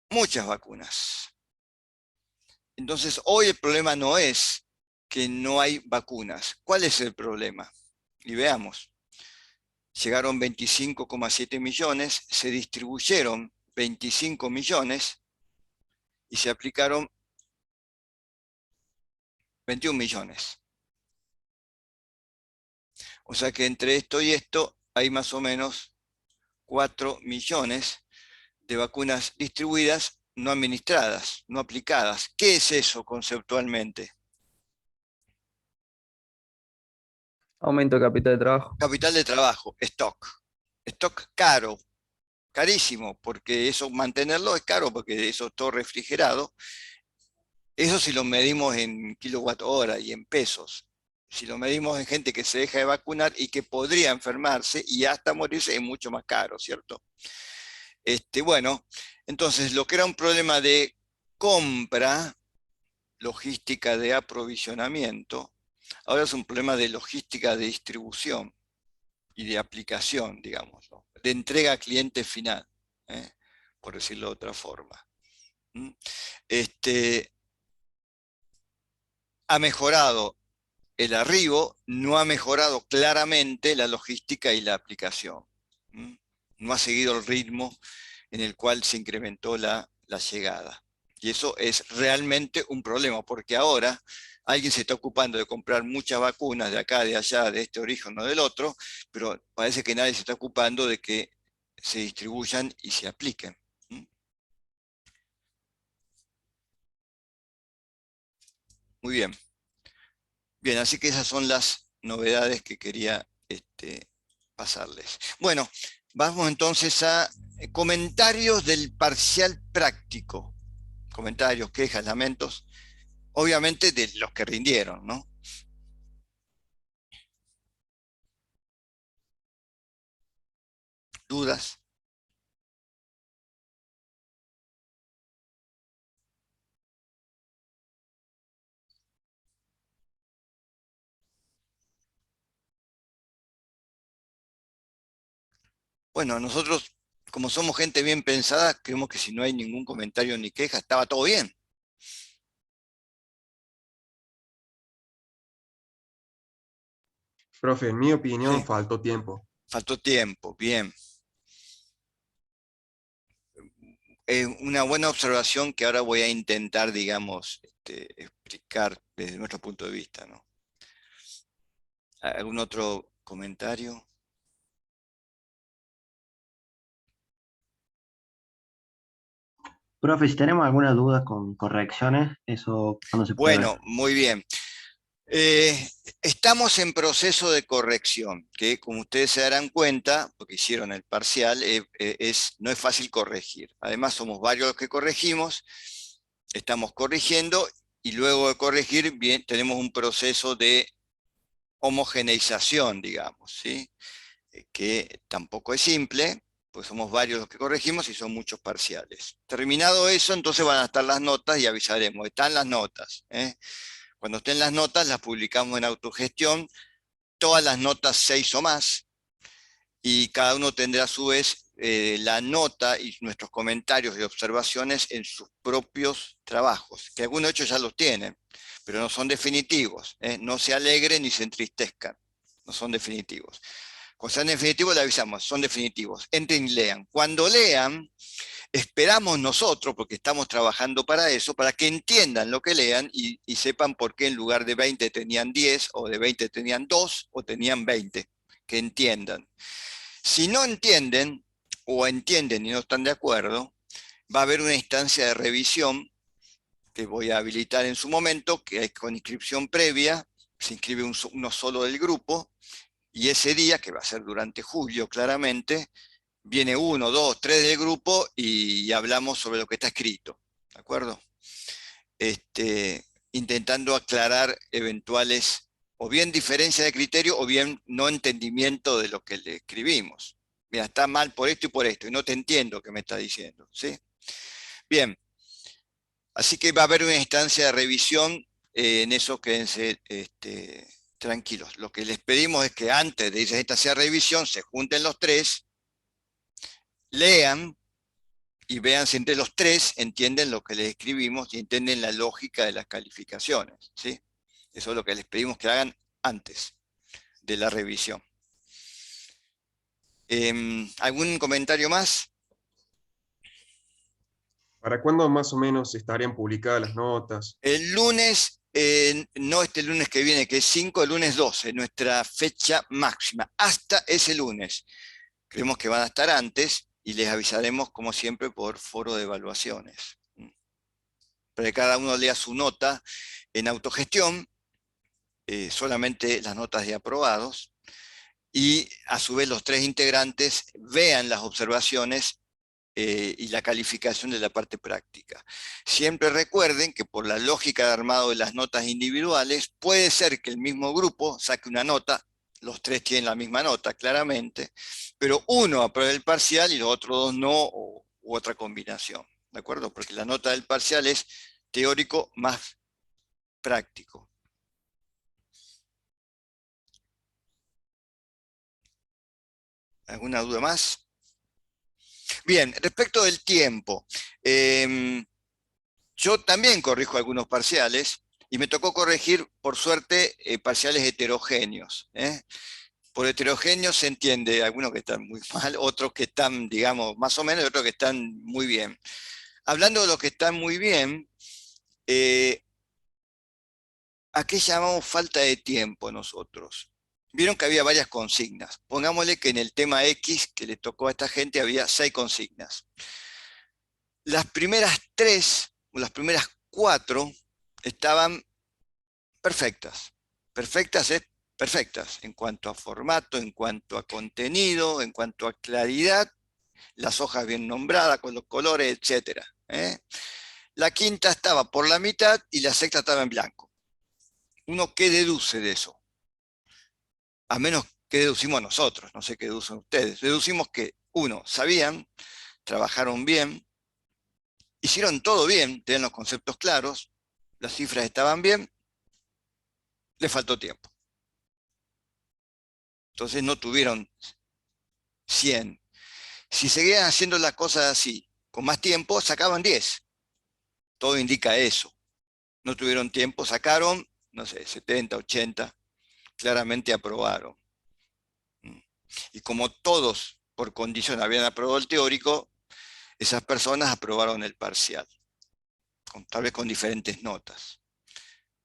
muchas vacunas. Entonces, hoy el problema no es que no hay vacunas. ¿Cuál es el problema? Y veamos. Llegaron 25,7 millones, se distribuyeron 25 millones y se aplicaron 21 millones. O sea que entre esto y esto hay más o menos 4 millones de vacunas distribuidas, no administradas, no aplicadas. ¿Qué es eso conceptualmente? Aumento de capital de trabajo. Capital de trabajo, stock. Stock caro, carísimo, porque eso mantenerlo es caro, porque eso es todo refrigerado. Eso si lo medimos en kilowatt hora y en pesos. Si lo medimos en gente que se deja de vacunar y que podría enfermarse y hasta morirse, es mucho más caro, ¿cierto? Bueno, entonces lo que era un problema de compra, logística de aprovisionamiento, ahora es un problema de logística de distribución y de aplicación, digamos, ¿no? De entrega a cliente final, por decirlo de otra forma. Ha mejorado el arribo, no ha mejorado claramente la logística y la aplicación. No ha seguido el ritmo en el cual se incrementó la llegada. Y eso es realmente un problema, porque ahora alguien se está ocupando de comprar muchas vacunas de acá, de allá, de este origen o del otro, pero parece que nadie se está ocupando de que se distribuyan y se apliquen. Muy bien. Bien, así que esas son las novedades que quería pasarles. Bueno, vamos entonces a comentarios del parcial práctico. Comentarios, quejas, lamentos. Obviamente de los que rindieron, ¿no? ¿Dudas? Bueno, nosotros, como somos gente bien pensada, creemos que si no hay ningún comentario ni queja, estaba todo bien. Profe, en mi opinión Sí. faltó tiempo. Faltó tiempo, bien. Una buena observación que ahora voy a intentar, digamos, explicar desde nuestro punto de vista, ¿no? ¿Algún otro comentario? Profe, si tenemos alguna duda con correcciones, ¿eso cuándo se puede ver? Bueno, muy bien. Estamos en proceso de corrección, que como ustedes se darán cuenta, porque hicieron el parcial, no es fácil corregir. Además, somos varios los que corregimos, estamos corrigiendo, y luego de corregir, bien, tenemos un proceso de homogeneización, digamos, ¿sí? Que tampoco es simple, pues somos varios los que corregimos y son muchos parciales. Terminado eso, entonces van a estar las notas y avisaremos. Están las notas. Cuando estén las notas, las publicamos en autogestión, todas las notas 6 o más, y cada uno tendrá a su vez la nota y nuestros comentarios y observaciones en sus propios trabajos, que algunos de ellos ya los tienen, pero no son definitivos. No se alegren ni se entristezcan, no son definitivos. Cuando sean definitivos, le avisamos, son definitivos. Entren y lean. Cuando lean, esperamos nosotros, porque estamos trabajando para eso, para que entiendan lo que lean y sepan por qué en lugar de 20 tenían 10, o de 20 tenían 2, o tenían 20. Que entiendan. Si no entienden, o entienden y no están de acuerdo, va a haber una instancia de revisión que voy a habilitar en su momento, que es con inscripción previa, se inscribe uno solo del grupo, y ese día, que va a ser durante julio claramente, viene 1, 2, 3 del grupo y hablamos sobre lo que está escrito, ¿de acuerdo? intentando aclarar eventuales o bien diferencia de criterio o bien no entendimiento de lo que le escribimos. Mira, está mal por esto y no te entiendo qué me está diciendo, ¿sí? Bien, así que va a haber una instancia de revisión, en eso quédense tranquilos. Lo que les pedimos es que antes de esa instancia de revisión se junten los tres, lean y vean si entre los tres entienden lo que les escribimos y entienden la lógica de las calificaciones, ¿sí? Eso es lo que les pedimos que hagan antes de la revisión. ¿Algún comentario más? ¿Para cuándo más o menos estarían publicadas las notas? El lunes, no este lunes que viene, que es 5, el lunes 12, nuestra fecha máxima, hasta ese lunes. Creemos que van a estar antes y les avisaremos, como siempre, por foro de evaluaciones. Para que cada uno lea su nota en autogestión, solamente las notas de aprobados, y a su vez los tres integrantes vean las observaciones y la calificación de la parte práctica. Siempre recuerden que por la lógica de armado de las notas individuales, puede ser que el mismo grupo saque una nota, los tres tienen la misma nota, claramente, pero uno apruebe el parcial y los otros dos no, u otra combinación, ¿de acuerdo? Porque la nota del parcial es teórico más práctico. ¿Alguna duda más? Bien, respecto del tiempo, yo también corrijo algunos parciales y me tocó corregir, por suerte, parciales heterogéneos. Por heterogéneos se entiende algunos que están muy mal, otros que están, digamos, más o menos, y otros que están muy bien. Hablando de los que están muy bien, ¿a qué llamamos falta de tiempo nosotros? Vieron que había varias consignas. Pongámosle que en el tema X que le tocó a esta gente había 6 consignas. Las primeras 3, o las primeras 4, estaban perfectas. Perfectas es perfectas en cuanto a formato, en cuanto a contenido, en cuanto a claridad, las hojas bien nombradas, con los colores, etc. La quinta estaba por la mitad y la sexta estaba en blanco. ¿Uno qué deduce de eso? A menos que deducimos nosotros, no sé qué deducen ustedes. Deducimos que, uno, sabían, trabajaron bien, hicieron todo bien, tenían los conceptos claros, las cifras estaban bien, les faltó tiempo. Entonces no tuvieron 100. Si seguían haciendo las cosas así, con más tiempo, sacaban 10. Todo indica eso. No tuvieron tiempo, sacaron, no sé, 70, 80, claramente aprobaron. Y como todos, por condición, habían aprobado el teórico, esas personas aprobaron el parcial, tal vez con diferentes notas,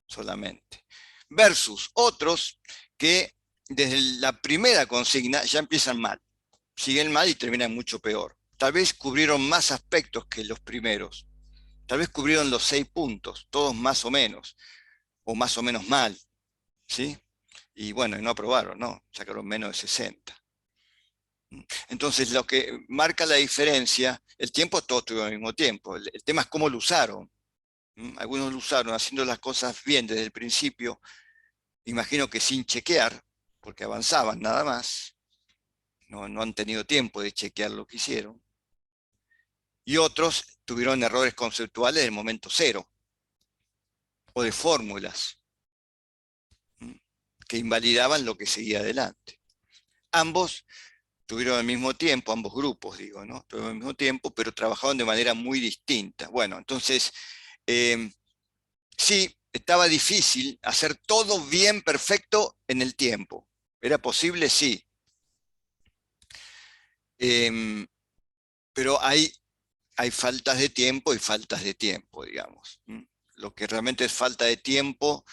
solamente. Versus otros que desde la primera consigna ya empiezan mal, siguen mal y terminan mucho peor. Tal vez cubrieron más aspectos que los primeros, tal vez cubrieron los 6 puntos, todos más o menos mal, ¿sí? Y bueno, y no aprobaron, ¿no? Sacaron menos de 60. Entonces, lo que marca la diferencia, el tiempo todos tuvieron el mismo tiempo, el tema es cómo lo usaron. Algunos lo usaron haciendo las cosas bien desde el principio, imagino que sin chequear, porque avanzaban nada más, no han tenido tiempo de chequear lo que hicieron. Y otros tuvieron errores conceptuales en el momento cero, o de fórmulas, que invalidaban lo que seguía adelante. Ambos tuvieron al mismo tiempo, ambos grupos digo, ¿no? Tuvieron al mismo tiempo, pero trabajaron de manera muy distinta. Bueno, entonces, sí, estaba difícil hacer todo bien, perfecto en el tiempo. ¿Era posible? Sí. Pero hay faltas de tiempo y faltas de tiempo, digamos. Lo que realmente es falta de tiempo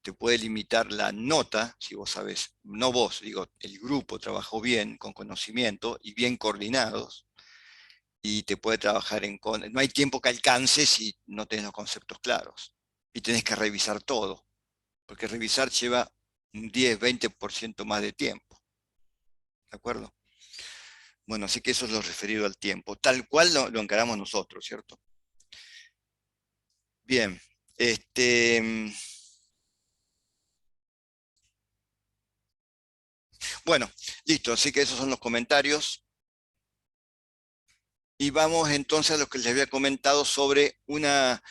te puede limitar la nota, si vos sabés, no vos, digo, el grupo trabajó bien, con conocimiento y bien coordinados, y te puede trabajar no hay tiempo que alcance si no tenés los conceptos claros, y tenés que revisar todo, porque revisar lleva un 10-20% más de tiempo, ¿de acuerdo? Bueno, así que eso es lo referido al tiempo, tal cual lo encaramos nosotros, ¿cierto? Bien, Bueno, listo, así que esos son los comentarios. Y vamos entonces a lo que les había comentado sobre una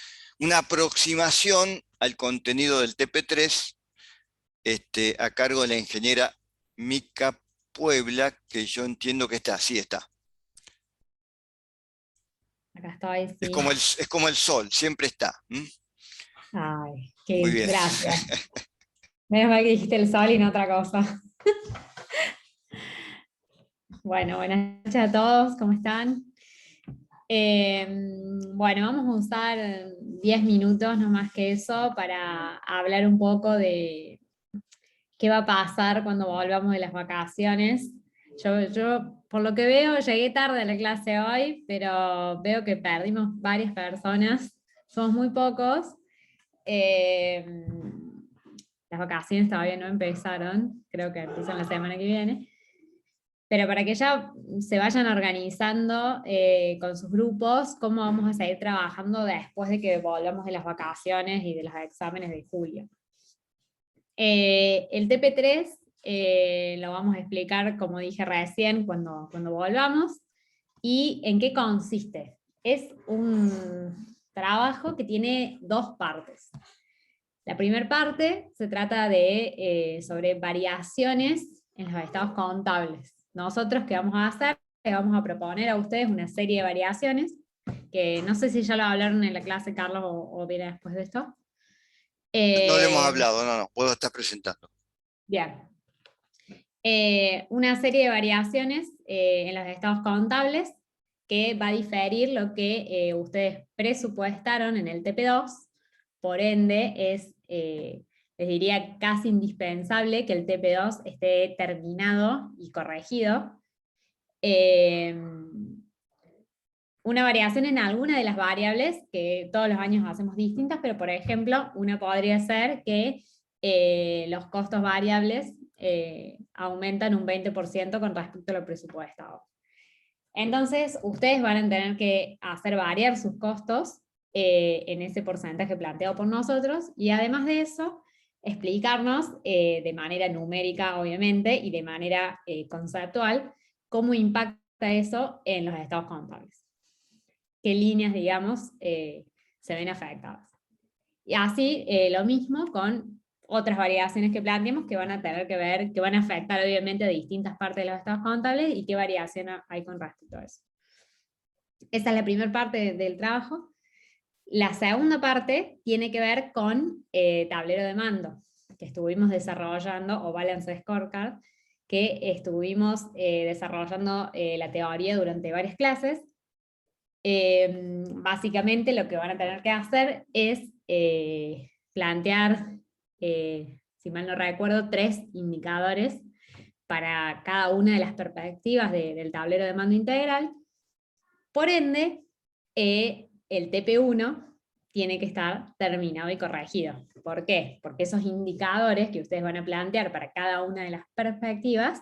aproximación al contenido del TP3 a cargo de la ingeniera Mica Puebla, que yo entiendo que está, sí está. Acá estoy, sí. Es como el sol, siempre está. Ay, Muy bien. gracias. Menos mal que dijiste el sol y no otra cosa. Bueno, buenas noches a todos, ¿cómo están? Bueno, vamos a usar 10 minutos, no más que eso, para hablar un poco de qué va a pasar cuando volvamos de las vacaciones. Yo, por lo que veo, llegué tarde a la clase hoy, pero veo que perdimos varias personas, somos muy pocos. Las vacaciones todavía no empezaron, creo que empiezan la semana que viene. Pero para que ya se vayan organizando con sus grupos, cómo vamos a seguir trabajando después de que volvamos de las vacaciones y de los exámenes de julio. El TP3 lo vamos a explicar, como dije recién, cuando volvamos. ¿Y en qué consiste? Es un trabajo que tiene dos partes. La primera parte se trata de sobre variaciones en los estados contables. Nosotros, ¿qué vamos a hacer? Le vamos a proponer a ustedes una serie de variaciones, que no sé si ya lo hablaron en la clase, Carlos, o viene después de esto. No lo hemos hablado, no, puedo estar presentando. Bien. Una serie de variaciones en los estados contables que va a diferir lo que ustedes presupuestaron en el TP2, por ende es, les diría, casi indispensable que el TP2 esté terminado y corregido. Una variación en alguna de las variables, que todos los años hacemos distintas, pero por ejemplo, una podría ser que los costos variables aumentan un 20% con respecto a lo presupuestado. Entonces, ustedes van a tener que hacer variar sus costos en ese porcentaje planteado por nosotros, y además de eso, explicarnos de manera numérica, obviamente, y de manera conceptual, cómo impacta eso en los estados contables. Qué líneas, digamos, se ven afectadas. Y así, lo mismo con otras variaciones que planteemos que van a tener que ver, que van a afectar obviamente a distintas partes de los estados contables y qué variación hay con respecto a eso. Esa es la primera parte del trabajo. La segunda parte tiene que ver con tablero de mando, que estuvimos desarrollando, o Balance Scorecard, que estuvimos desarrollando la teoría durante varias clases. Básicamente lo que van a tener que hacer es plantear, si mal no recuerdo, 3 indicadores para cada una de las perspectivas del tablero de mando integral. Por ende, el TP1 tiene que estar terminado y corregido. ¿Por qué? Porque esos indicadores que ustedes van a plantear para cada una de las perspectivas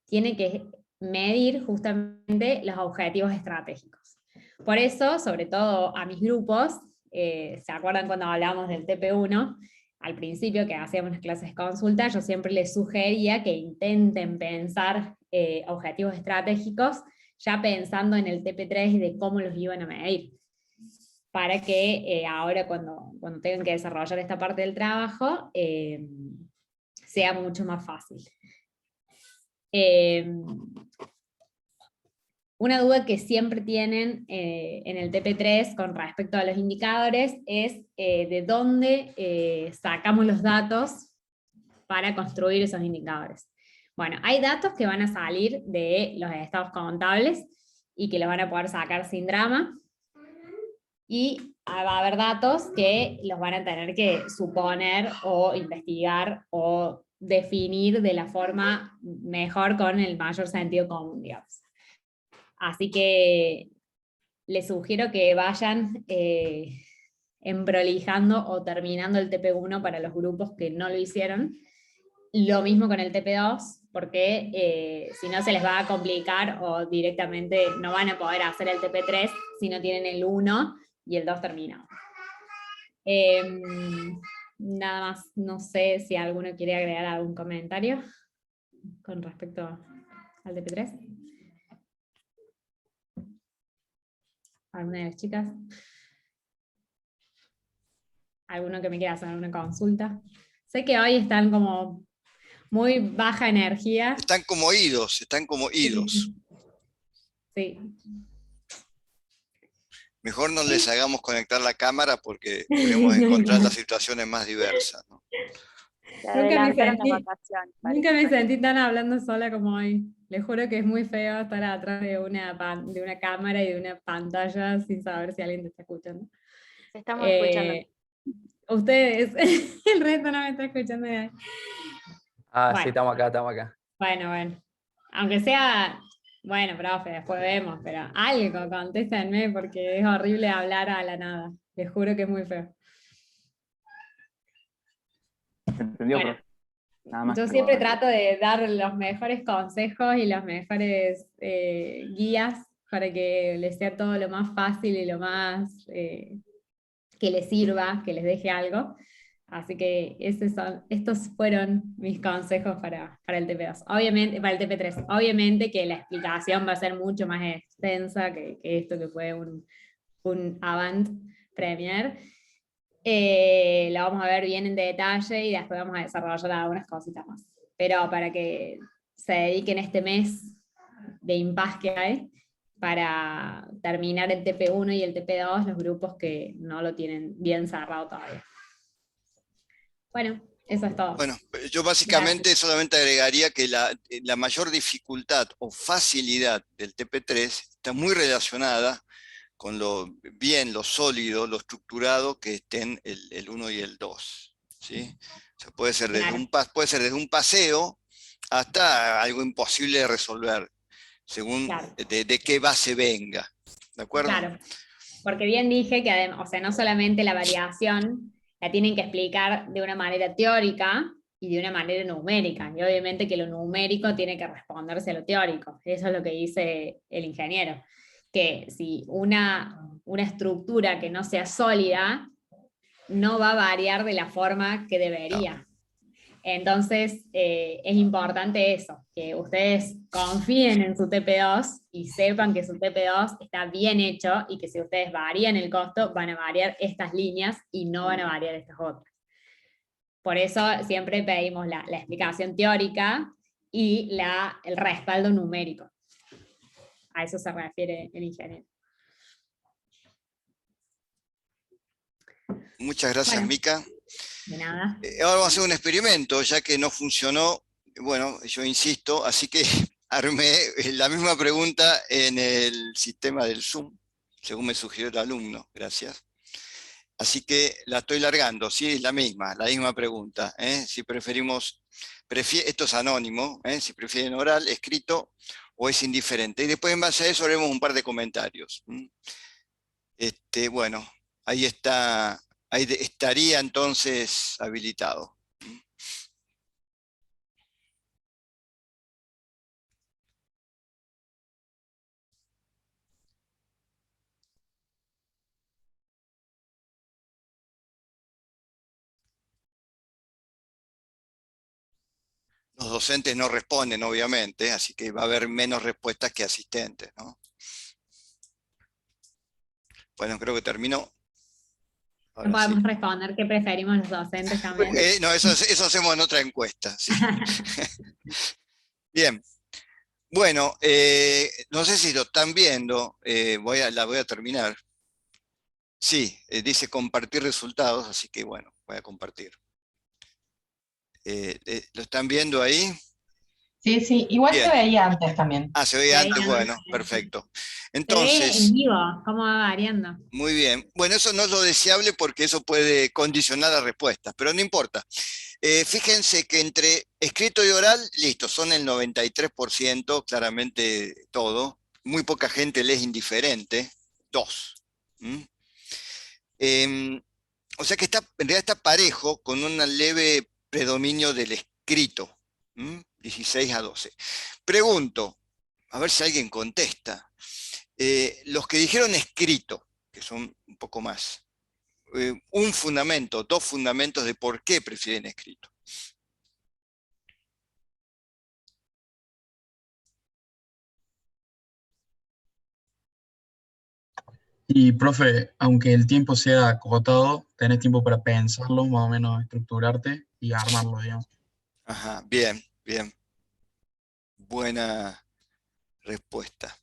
tienen que medir justamente los objetivos estratégicos. Por eso, sobre todo a mis grupos, ¿se acuerdan cuando hablábamos del TP1? Al principio que hacíamos las clases de consulta, yo siempre les sugería que intenten pensar objetivos estratégicos, ya pensando en el TP3 y de cómo los iban a medir, para que ahora cuando tengan que desarrollar esta parte del trabajo, sea mucho más fácil. Una duda que siempre tienen en el TP3 con respecto a los indicadores es de dónde sacamos los datos para construir esos indicadores. Bueno, hay datos que van a salir de los estados contables y que los van a poder sacar sin drama, y va a haber datos que los van a tener que suponer o investigar o definir de la forma mejor con el mayor sentido común, digamos. Así que les sugiero que vayan emprolijando o terminando el TP1 para los grupos que no lo hicieron. Lo mismo con el TP2, porque si no se les va a complicar o directamente no van a poder hacer el TP3 si no tienen el 1 y el 2 terminado. Nada más, no sé si alguno quiere agregar algún comentario con respecto al TP3. ¿Alguna de las chicas? ¿Alguno que me quiera hacer alguna consulta? Sé que hoy están como muy baja energía. Están como idos, Sí. Mejor no les hagamos conectar la cámara porque podemos encontrar las situaciones más diversas, ¿no? Se Nunca me adelantaron las sentí- vacaciones. Nunca me parece. sentí tan hablando sola como hoy. Les juro que es muy feo estar atrás de una cámara y de una pantalla sin saber si alguien te está escuchando. Te estamos escuchando. Ustedes, el resto no me está escuchando de ahí. Ah, Bueno. sí, estamos acá. Bueno. Aunque sea, bueno, profe, después vemos, pero algo, contéstenme porque es horrible hablar a la nada. Les juro que es muy feo. ¿Se entendió, Bueno. profe? Nada más. Yo siempre trato de dar los mejores consejos y las mejores guías para que les sea todo lo más fácil y lo más que les sirva, que les deje algo. Así que estos fueron mis consejos para el TP2. Obviamente, para el TP3. Obviamente que la explicación va a ser mucho más extensa que esto que fue un Avant Premier. Lo vamos a ver bien en detalle y después vamos a desarrollar algunas cositas más. Pero para que se dediquen este mes de impas que hay para terminar el TP1 y el TP2, los grupos que no lo tienen bien cerrado todavía. Bueno, eso es todo. Bueno, yo básicamente solamente agregaría que la mayor dificultad o facilidad del TP3 está muy relacionada con lo sólido, lo estructurado que estén el 1 y el 2. ¿Sí? O sea, puede ser desde un paseo hasta algo imposible de resolver, según de qué base venga. ¿De acuerdo? Claro, porque bien dije que además, o sea, no solamente la variación la tienen que explicar de una manera teórica y de una manera numérica, y obviamente que lo numérico tiene que responderse a lo teórico. Eso es lo que dice el ingeniero, que si una estructura que no sea sólida no va a variar de la forma que debería. Entonces, es importante eso, que ustedes confíen en su TP2 y sepan que su TP2 está bien hecho y que si ustedes varían el costo, van a variar estas líneas y no van a variar estas otras. Por eso siempre pedimos la explicación teórica y el respaldo numérico. A eso se refiere el ingeniero. Muchas gracias, Bueno. Mica. De nada. Ahora vamos a hacer un experimento, ya que no funcionó, bueno, yo insisto, así que armé la misma pregunta en el sistema del Zoom, según me sugirió el alumno, gracias. Así que la estoy largando, sí, es la misma pregunta. Si esto es anónimo, si prefieren oral, escrito o es indiferente. Y después en base a eso haremos un par de comentarios. Bueno, ahí está. Ahí estaría entonces habilitado. Los docentes no responden, obviamente, así que va a haber menos respuestas que asistentes, ¿no? Bueno, creo que terminó. No podemos responder qué preferimos los docentes también. No, eso hacemos en otra encuesta. ¿Sí? Bien. Bueno, no sé si lo están viendo, la voy a terminar. Sí, dice compartir resultados, así que bueno, voy a compartir. ¿Lo están viendo ahí? Sí, igual Bien. se veía antes también. Ah, se veía antes, bueno, perfecto. Entonces, se ve en vivo, cómo va variando. Muy bien. Bueno, eso no es lo deseable porque eso puede condicionar las respuestas, pero no importa. Fíjense que entre escrito y oral, listo, son el 93%, claramente todo. Muy poca gente le es indiferente, 2. O sea que en realidad está parejo con un leve predominio del escrito, 16-12. Pregunto, a ver si alguien contesta. Los que dijeron escrito, que son un poco más, un fundamento, 2 fundamentos de por qué prefieren escrito. Y profe, aunque el tiempo sea acotado, tenés tiempo para pensarlo, más o menos estructurarte y armarlo, digamos. Ajá, bien, bien. Buena respuesta.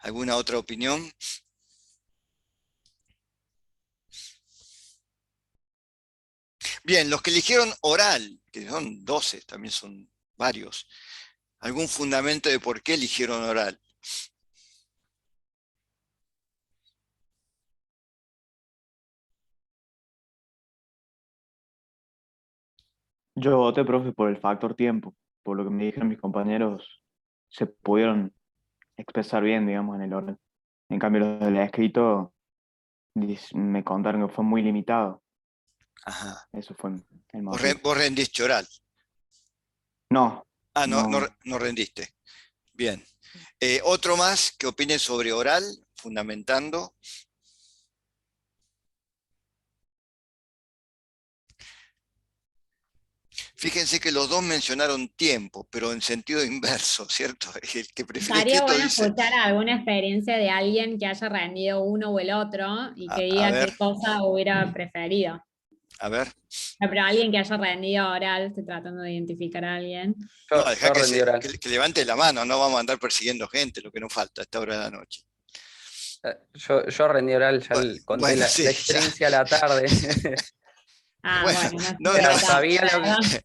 ¿Alguna otra opinión? Bien, los que eligieron oral, que son 12, también son varios. ¿Algún fundamento de por qué eligieron oral? Yo voté, profe, por el factor tiempo. Por lo que me dijeron mis compañeros, se pudieron expresar bien, digamos, en el oral. En cambio, los del escrito me contaron que fue muy limitado. Ajá. Eso fue el ¿Vos, motivo. vos rendiste oral? No, Ah, no, no. no rendiste. Bien. ¿Otro más que opine sobre oral, fundamentando? Fíjense que los dos mencionaron tiempo, pero en sentido inverso, ¿cierto? El que prefiere Estaría escrito bueno dice, escuchar alguna experiencia de alguien que haya rendido uno o el otro y que a diga ver, qué cosa hubiera preferido. a ver. Pero alguien que haya rendido oral, estoy tratando de identificar a alguien. No, dejá Yo que, rendí oral. que levante la mano, no vamos a andar persiguiendo gente, lo que nos falta a esta hora de la noche. Yo rendí oral, ya conté Bueno, la sí, ya. experiencia a la tarde. Ah, Bueno, bueno, no, no no. estuve tanto, Sabía la lo que... verdad.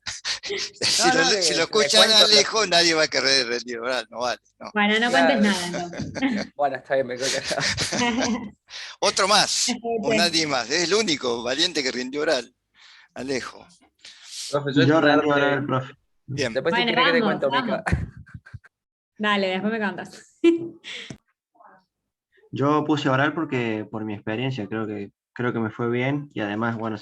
Si lo, si lo les escuchan cuento a lejos, nadie va a querer rendir oral, no vale. No. Bueno, no cuentes Claro. nada entonces. Bueno, está bien, me quedo callado. Otro más, o Escuché. nadie más, es el único valiente que rindió oral, Alejo. Profe, Yo esta rendí tarde, oral, profe. Bien, Después si Bueno, querés que te vamos, cuento, vamos. Mica. Dale, después me contas. Yo puse oral porque por mi experiencia creo que me fue bien y además, bueno,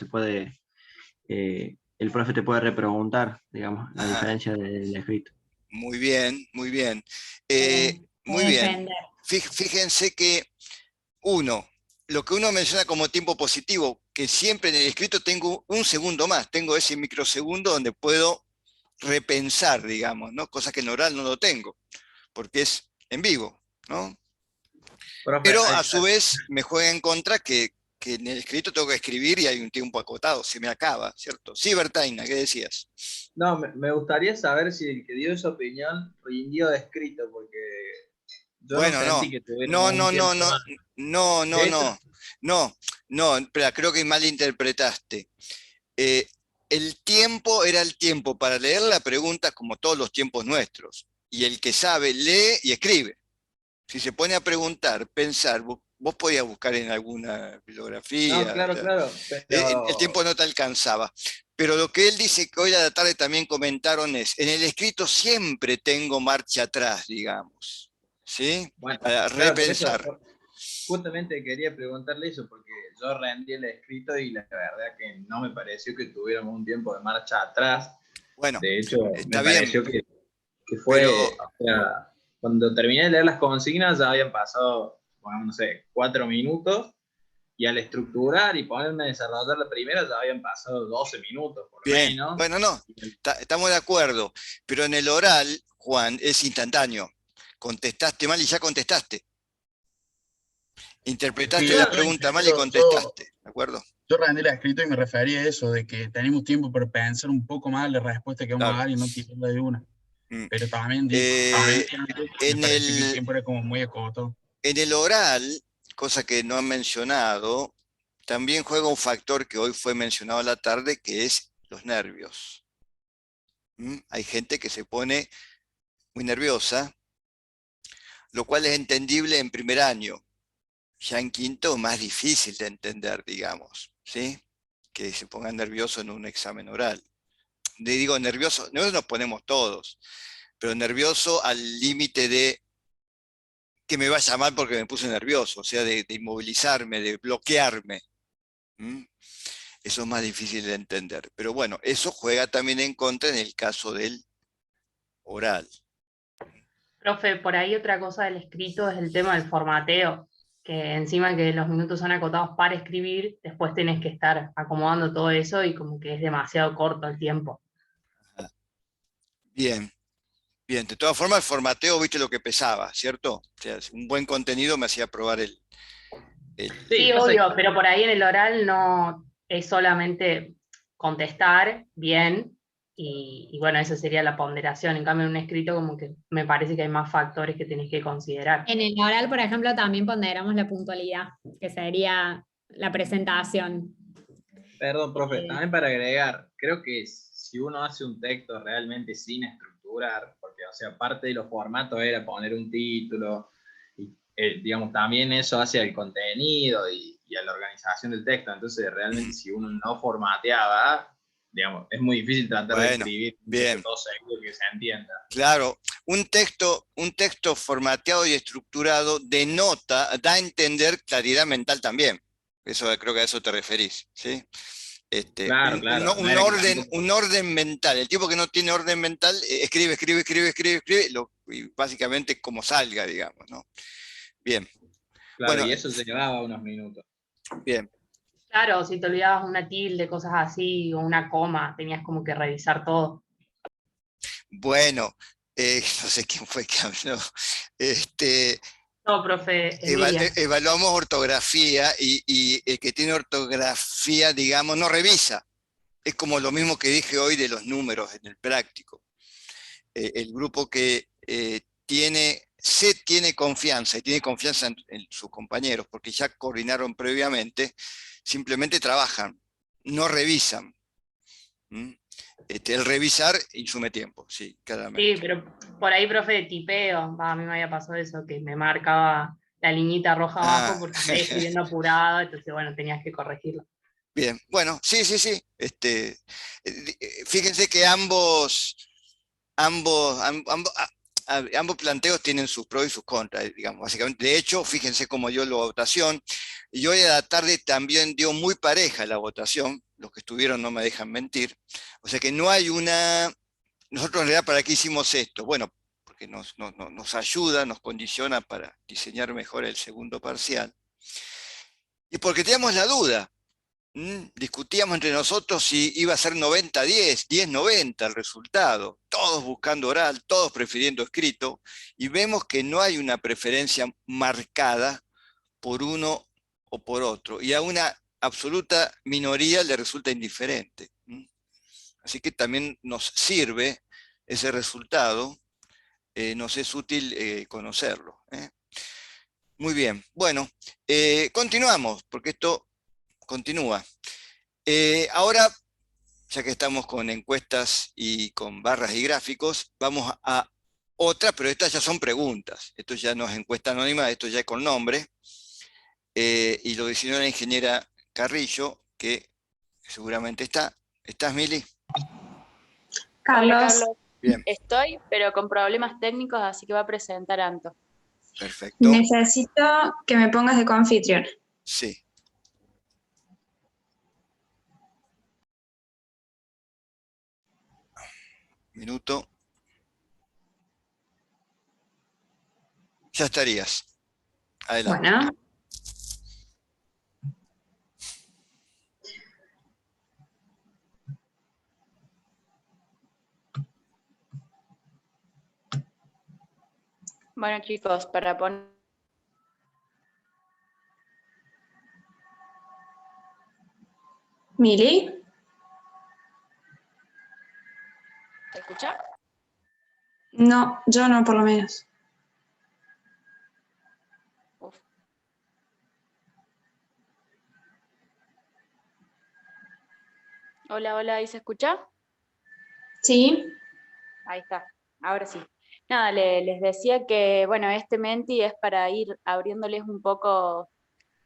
el profe te puede repreguntar, digamos, a ajá, diferencia del escrito. muy bien, muy bien. Muy Puede bien, defender. fíjense que lo que uno menciona como tiempo positivo, que siempre en el escrito tengo un segundo más, tengo ese microsegundo donde puedo repensar, digamos, ¿no? Cosa que en oral no lo tengo, porque es en vivo, ¿no? profe, Pero a su vez me juega en contra que en el escrito tengo que escribir y hay un tiempo acotado, se me acaba, ¿cierto? Sí, Bertaina, ¿qué decías? no, me gustaría saber si el que dio esa opinión rindió de escrito, porque yo no Bueno, sentí que no, tuviéramos un no, no, tiempo no, más. no, no, De hecho, no, no, no, espera, creo que malinterpretaste. Eh, el tiempo era el tiempo para leer la pregunta como todos los tiempos nuestros. Y el que sabe, lee y escribe. Si se pone a preguntar, pensar, vos podías buscar en alguna no, bibliografía, claro, claro, el tiempo no te alcanzaba. Pero lo que él dice que hoy a la tarde también comentaron es, en el escrito siempre tengo marcha atrás, digamos, ¿sí? bueno, Para claro, por eso repensar. justamente quería preguntarle eso, porque yo rendí el escrito y la verdad que no me pareció que tuviéramos un tiempo de marcha atrás. Bueno, De hecho, me está bien, pareció que pero fue, o sea, cuando terminé de leer las consignas ya habían pasado, bueno, no sé, 4 minutos, y al estructurar y ponerme a desarrollar la primera ya habían pasado 12 minutos, por lo bien, menos. bueno, no, estamos de acuerdo, pero en el oral, Juan, es instantáneo. Contestaste mal y ya contestaste. Interpretaste la Claro, pregunta mal y yo, contestaste, ¿de acuerdo? yo rendí el escrito y me refería a eso, de que tenemos tiempo para pensar un poco más la respuesta que vamos a Claro. dar y no tirarla de una. Mm. Pero también digo, me En pareció que el tiempo era como muy acotado. el oral, cosa que no han mencionado, también juega un factor que hoy fue mencionado a la tarde, que es los nervios. Hay gente que se pone muy nerviosa, lo cual es entendible en primer año. Ya en quinto, más difícil de entender, digamos, ¿sí? Que se pongan nerviosos en un examen oral. Digo nervioso, nos ponemos todos, pero nervioso al límite de que me vaya mal porque me puse nervioso, o sea, de inmovilizarme, de bloquearme. Eso es más difícil de entender. Pero bueno, eso juega también en contra en el caso del oral. Profe, por ahí otra cosa del escrito es el tema del formateo. que encima que los minutos son acotados para escribir, después tenés que estar acomodando todo eso y como que es demasiado corto el tiempo. Bien, bien. De todas formas, el formateo, viste lo que pesaba, ¿cierto? O sea, un buen contenido me hacía probar el... Sí, obvio, pero por ahí en el oral no es solamente contestar bien y bueno, esa sería la ponderación. En cambio, en un escrito como que me parece que hay más factores que tenés que considerar. En el oral, por ejemplo, también ponderamos la puntualidad, que sería la presentación. Perdón, profe, también para agregar, creo que si uno hace un texto realmente sin estructurar, porque, o sea, parte de los formatos era poner un título, y, digamos, también eso hace al contenido y a la organización del texto, entonces realmente si uno no formateaba, digamos, es muy difícil tratar de escribir bien. todo seguido que se entienda. Claro, un texto formateado y estructurado denota, da a entender claridad mental también. Eso creo que a eso te referís, ¿sí? Claro, Un orden mental. El tipo que no tiene orden mental escribe, y básicamente como salga, digamos, ¿no? Bien. Claro, bueno, y eso se llevaba unos minutos. Bien. Claro, si te olvidabas una tilde, cosas así, o una coma, tenías como que revisar todo. Bueno, no sé quién fue que habló. No, profe, Emilia. Evaluamos ortografía y el que tiene ortografía, digamos, no revisa. Es como lo mismo que dije hoy de los números en el práctico. El grupo que tiene confianza y tiene confianza en sus compañeros porque ya coordinaron previamente, simplemente trabajan, no revisan. El revisar insume tiempo, sí, claramente. Sí, pero por ahí, profe, tipeo, a mí me había pasado eso, que me marcaba la liñita roja abajo porque me iba escribiendo apurado, entonces bueno, tenías que corregirlo. Bien, bueno, sí. Fíjense que ambos planteos tienen sus pros y sus contras, digamos, básicamente. De hecho, fíjense cómo dio la votación. Y hoy a la tarde también dio muy pareja la votación. Los que estuvieron no me dejan mentir. O sea que no hay una... Nosotros en realidad, ¿para qué hicimos esto? Bueno, porque nos ayuda, nos condiciona para diseñar mejor el segundo parcial. Y porque teníamos la duda. Discutíamos entre nosotros si iba a ser 90-10, 10-90 el resultado, todos buscando oral, todos prefiriendo escrito, y vemos que no hay una preferencia marcada por uno o por otro, y a una absoluta minoría le resulta indiferente. Así que también nos sirve ese resultado, nos es útil conocerlo. Muy bien, bueno, continuamos, porque esto continúa. Ahora, ya que estamos con encuestas y con barras y gráficos, vamos a otra, pero estas ya son preguntas. Esto ya no es encuesta anónima, esto ya es con nombre. Y lo diseñó la ingeniera Carrillo, que seguramente está. ¿Estás, Mili? Hola, Carlos. Bien. Estoy, pero con problemas técnicos, así que va a presentar Anto. Perfecto. Necesito que me pongas de coanfitrión. Sí. Minuto. Ya estarías. Adelante. Bueno. Bueno, chicos, para poner... ¿Mili? ¿Te escucha? No, yo no, por lo menos. Uf. Hola, hola, ¿ahí se escucha? Sí. Ahí está, ahora sí. Nada, les decía que, bueno, este Menti es para ir abriéndoles un poco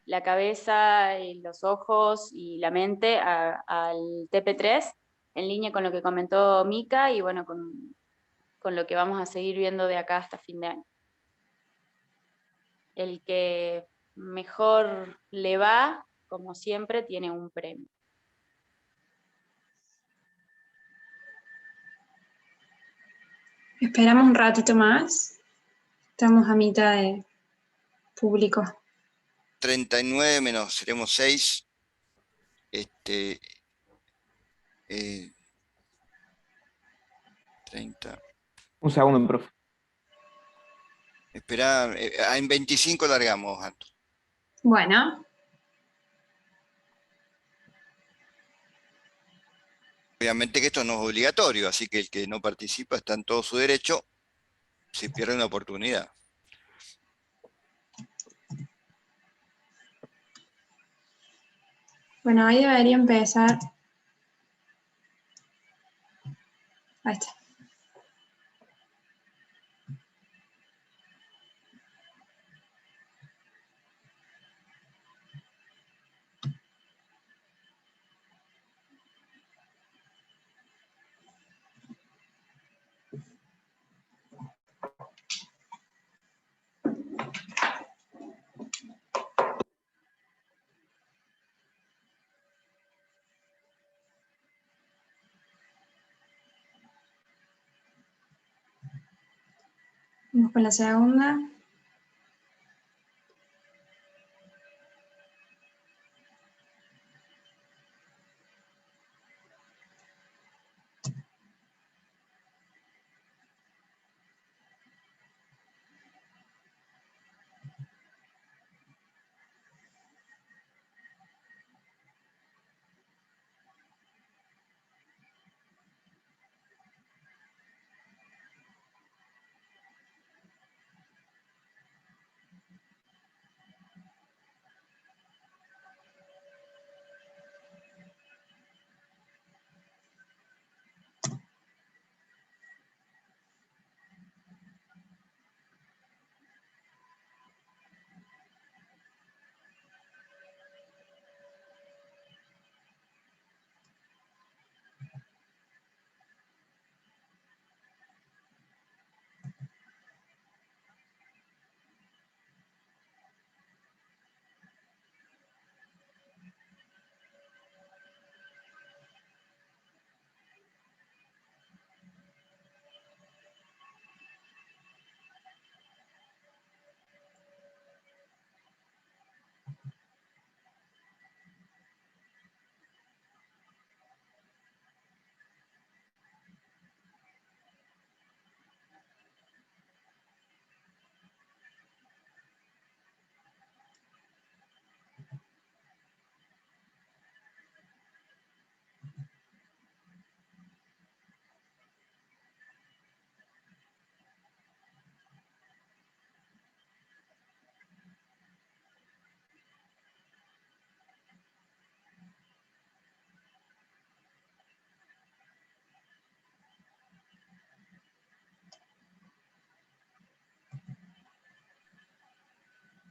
la cabeza, y los ojos y la mente al TP3, en línea con lo que comentó Mica y bueno, con lo que vamos a seguir viendo de acá hasta fin de año. El que mejor le va, como siempre, tiene un premio. Esperamos un ratito más. Estamos a mitad de público. 39 menos, seremos 6. 30. Un segundo, profe. Espera, en 25 largamos, Anto. Bueno, Obviamente que esto no es obligatorio, así que el que no participa está en todo su derecho, si pierde una oportunidad. bueno, ahí debería empezar. Ahí está. Vamos con la segunda.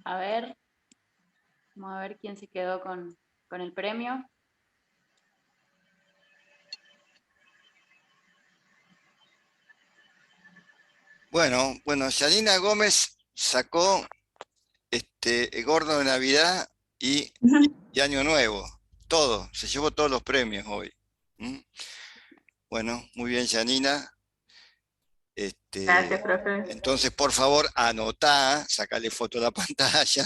A ver, vamos a ver quién se quedó con el premio. Bueno, Yanina Gómez sacó Gordo de Navidad y Año Nuevo. Todo, se llevó todos los premios hoy. Bueno, muy bien, Yanina. Gracias, profe. Entonces, por favor, anotá, sacale foto a la pantalla,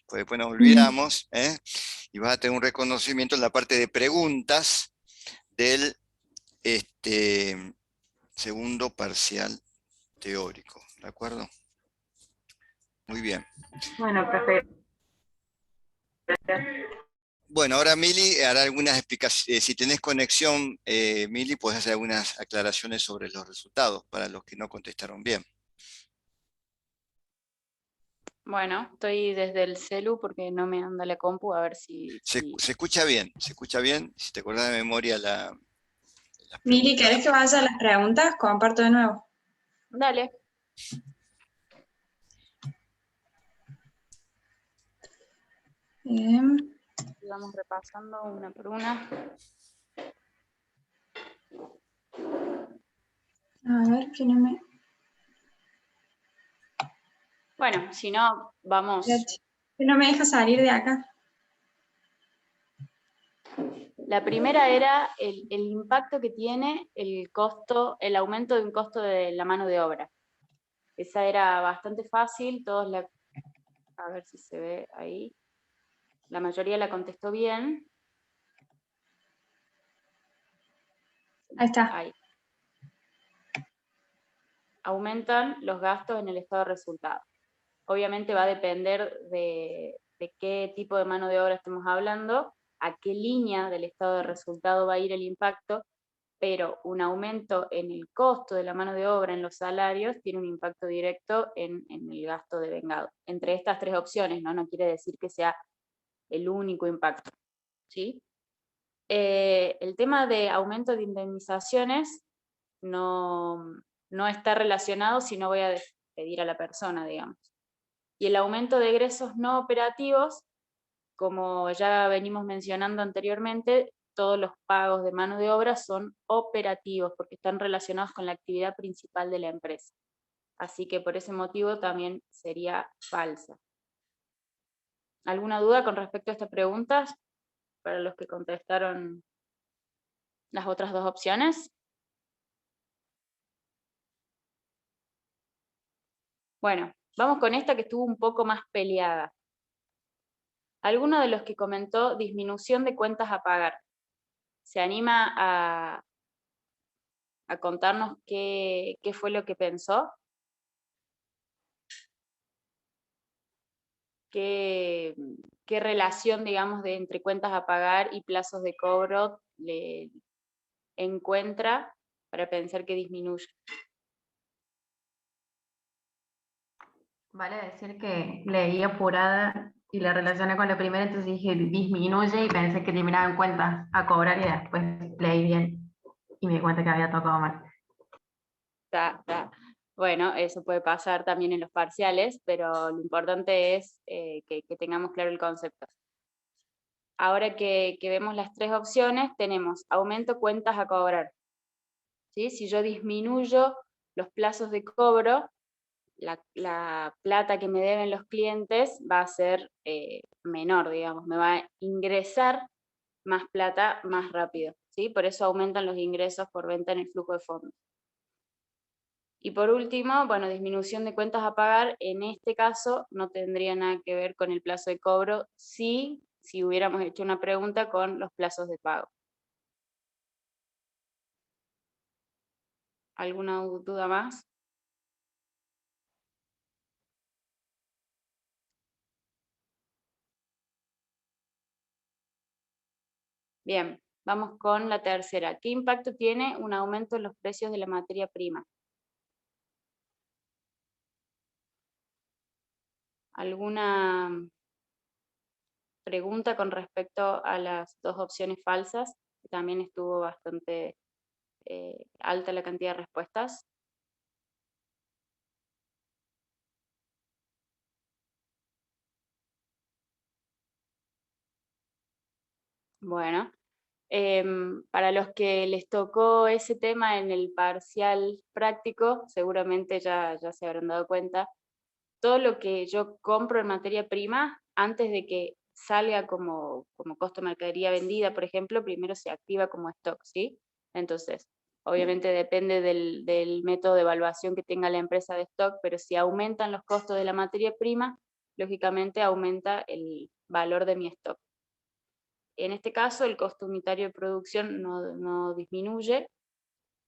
pues después nos olvidamos, y vas a tener un reconocimiento en la parte de preguntas del segundo parcial teórico, ¿de acuerdo? Muy bien. Bueno, profe. Gracias. Bueno, ahora Mili hará algunas explicaciones. Si tenés conexión, Mili, puedes hacer algunas aclaraciones sobre los resultados para los que no contestaron bien. Bueno, estoy desde el celu porque no me anda la compu, a ver si... Se escucha bien, si te acordás de memoria las Mili, preguntas. ¿querés que vaya a las preguntas? Comparto de nuevo. Dale. Bien. Vamos repasando una por una. A ver, que no me... Bueno, si no, vamos... Que no me deja salir de acá. La primera era el impacto que tiene el costo, el aumento de un costo de la mano de obra. Esa era bastante fácil, todos la... A ver si se ve ahí. la mayoría la contestó bien. Ahí está. Ahí. Aumentan los gastos en el estado de resultado. Obviamente va a depender de qué tipo de mano de obra estemos hablando, a qué línea del estado de resultado va a ir el impacto, pero un aumento en el costo de la mano de obra, en los salarios, tiene un impacto directo en el gasto de vengado. Entre estas tres opciones, no quiere decir que sea el único impacto, ¿sí? El tema de aumento de indemnizaciones no está relacionado si no voy a despedir a la persona, digamos. Y el aumento de egresos no operativos, como ya venimos mencionando anteriormente, todos los pagos de mano de obra son operativos porque están relacionados con la actividad principal de la empresa. Así que por ese motivo también sería falsa. ¿Alguna duda con respecto a estas preguntas para los que contestaron las otras dos opciones? Bueno, vamos con esta que estuvo un poco más peleada. Alguno de los que comentó disminución de cuentas a pagar, ¿se anima a contarnos qué fue lo que pensó? ¿Qué relación, digamos, entre cuentas a pagar y plazos de cobro le encuentra para pensar que disminuye? Vale decir que leí apurada y la relacioné con la primera, entonces dije disminuye y pensé que eliminaba en cuentas a cobrar y después leí bien y me di cuenta que había tocado mal. Está. Bueno, eso puede pasar también en los parciales, pero lo importante es que tengamos claro el concepto. Ahora que vemos las tres opciones, tenemos aumento cuentas a cobrar. ¿Sí? Si yo disminuyo los plazos de cobro, la plata que me deben los clientes va a ser menor, digamos, me va a ingresar más plata más rápido, ¿sí? Por eso aumentan los ingresos por venta en el flujo de fondos. Y por último, bueno, disminución de cuentas a pagar, en este caso no tendría nada que ver con el plazo de cobro, si hubiéramos hecho una pregunta con los plazos de pago. ¿Alguna duda más? Bien, vamos con la tercera. ¿Qué impacto tiene un aumento en los precios de la materia prima? ¿Alguna pregunta con respecto a las dos opciones falsas? También estuvo bastante alta la cantidad de respuestas. Bueno, para los que les tocó ese tema en el parcial práctico, seguramente ya se habrán dado cuenta, todo lo que yo compro en materia prima, antes de que salga como costo de mercadería vendida, por ejemplo, primero se activa como stock, ¿sí? Entonces, obviamente depende del método de evaluación que tenga la empresa de stock, pero si aumentan los costos de la materia prima, lógicamente aumenta el valor de mi stock. En este caso, el costo unitario de producción no disminuye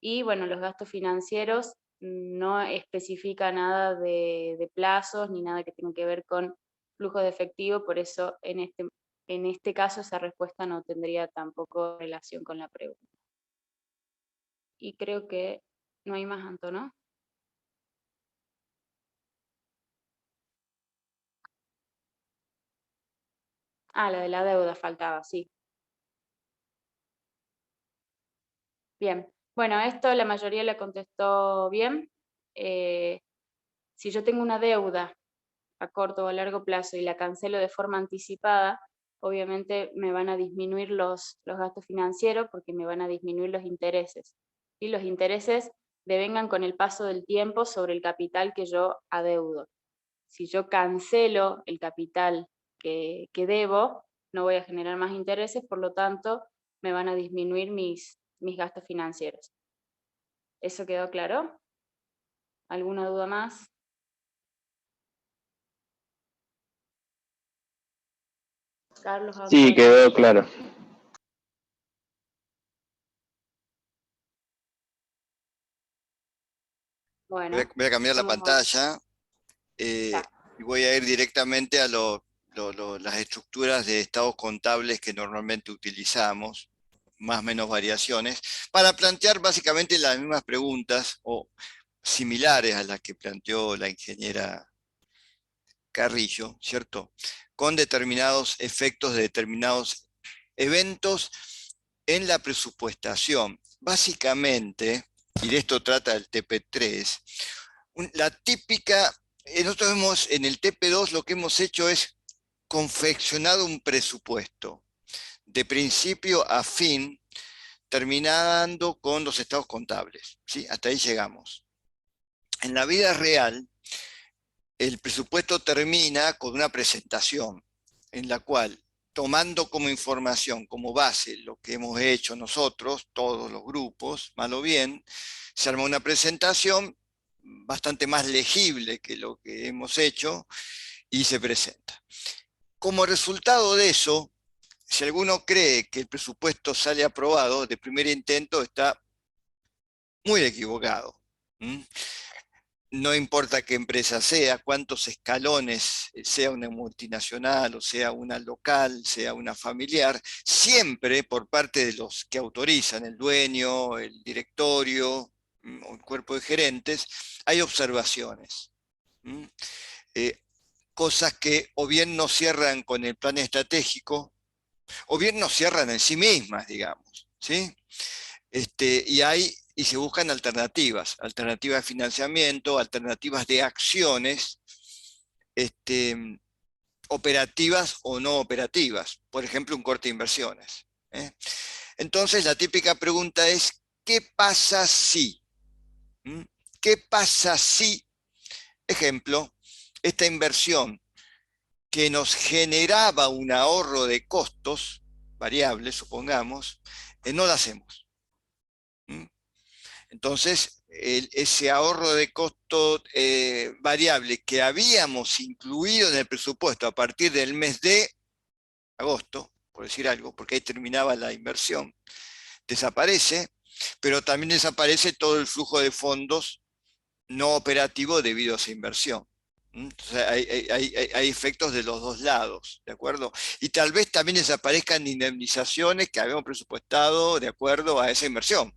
y, bueno, los gastos financieros no especifica nada de plazos ni nada que tenga que ver con flujo de efectivo, por eso en este caso esa respuesta no tendría tampoco relación con la pregunta. Y creo que no hay más, Anto, ¿no? Ah, la de la deuda faltaba, sí. Bien, bueno, esto la mayoría la contestó bien. Si yo tengo una deuda a corto o a largo plazo y la cancelo de forma anticipada, obviamente me van a disminuir los gastos financieros porque me van a disminuir los intereses. Y los intereses devengan con el paso del tiempo sobre el capital que yo adeudo. Si yo cancelo el capital que debo, no voy a generar más intereses, por lo tanto, me van a disminuir mis gastos financieros. ¿Eso quedó claro? ¿Alguna duda más? Carlos, Sí, Antonio. quedó claro. Bueno, Voy a cambiar la vamos a- pantalla y voy a ir directamente a las estructuras de estados contables que normalmente utilizamos, más o menos variaciones, para plantear básicamente las mismas preguntas o similares a las que planteó la ingeniera Carrillo, ¿cierto? Con determinados efectos de determinados eventos en la presupuestación. Básicamente, y de esto trata el TP3, la típica, nosotros vemos en el TP2 lo que hemos hecho es confeccionado un presupuesto de principio a fin, terminando con los estados contables, ¿sí? Hasta ahí llegamos. En la vida real, el presupuesto termina con una presentación en la cual, tomando como información, como base, lo que hemos hecho nosotros, todos los grupos, mal o bien, se arma una presentación bastante más legible que lo que hemos hecho y se presenta. Como resultado de eso, si alguno cree que el presupuesto sale aprobado de primer intento, está muy equivocado. No importa qué empresa sea, cuántos escalones, sea una multinacional o sea una local, sea una familiar, siempre por parte de los que autorizan, el dueño, el directorio o el cuerpo de gerentes, hay observaciones. Cosas que o bien no cierran con el plan estratégico, o bien no cierran en sí mismas, digamos, ¿sí? Y se buscan alternativas de financiamiento, alternativas de acciones, operativas o no operativas, por ejemplo, un corte de inversiones. Entonces, la típica pregunta es, ¿qué pasa si? ¿Qué pasa si, ejemplo, esta inversión que nos generaba un ahorro de costos variables, supongamos, no la hacemos? Entonces, ese ahorro de costo variable que habíamos incluido en el presupuesto a partir del mes de agosto, por decir algo, porque ahí terminaba la inversión, desaparece, pero también desaparece todo el flujo de fondos no operativo debido a esa inversión. Entonces, hay efectos de los dos lados, ¿de acuerdo? Y tal vez también desaparezcan indemnizaciones que habíamos presupuestado de acuerdo a esa inversión,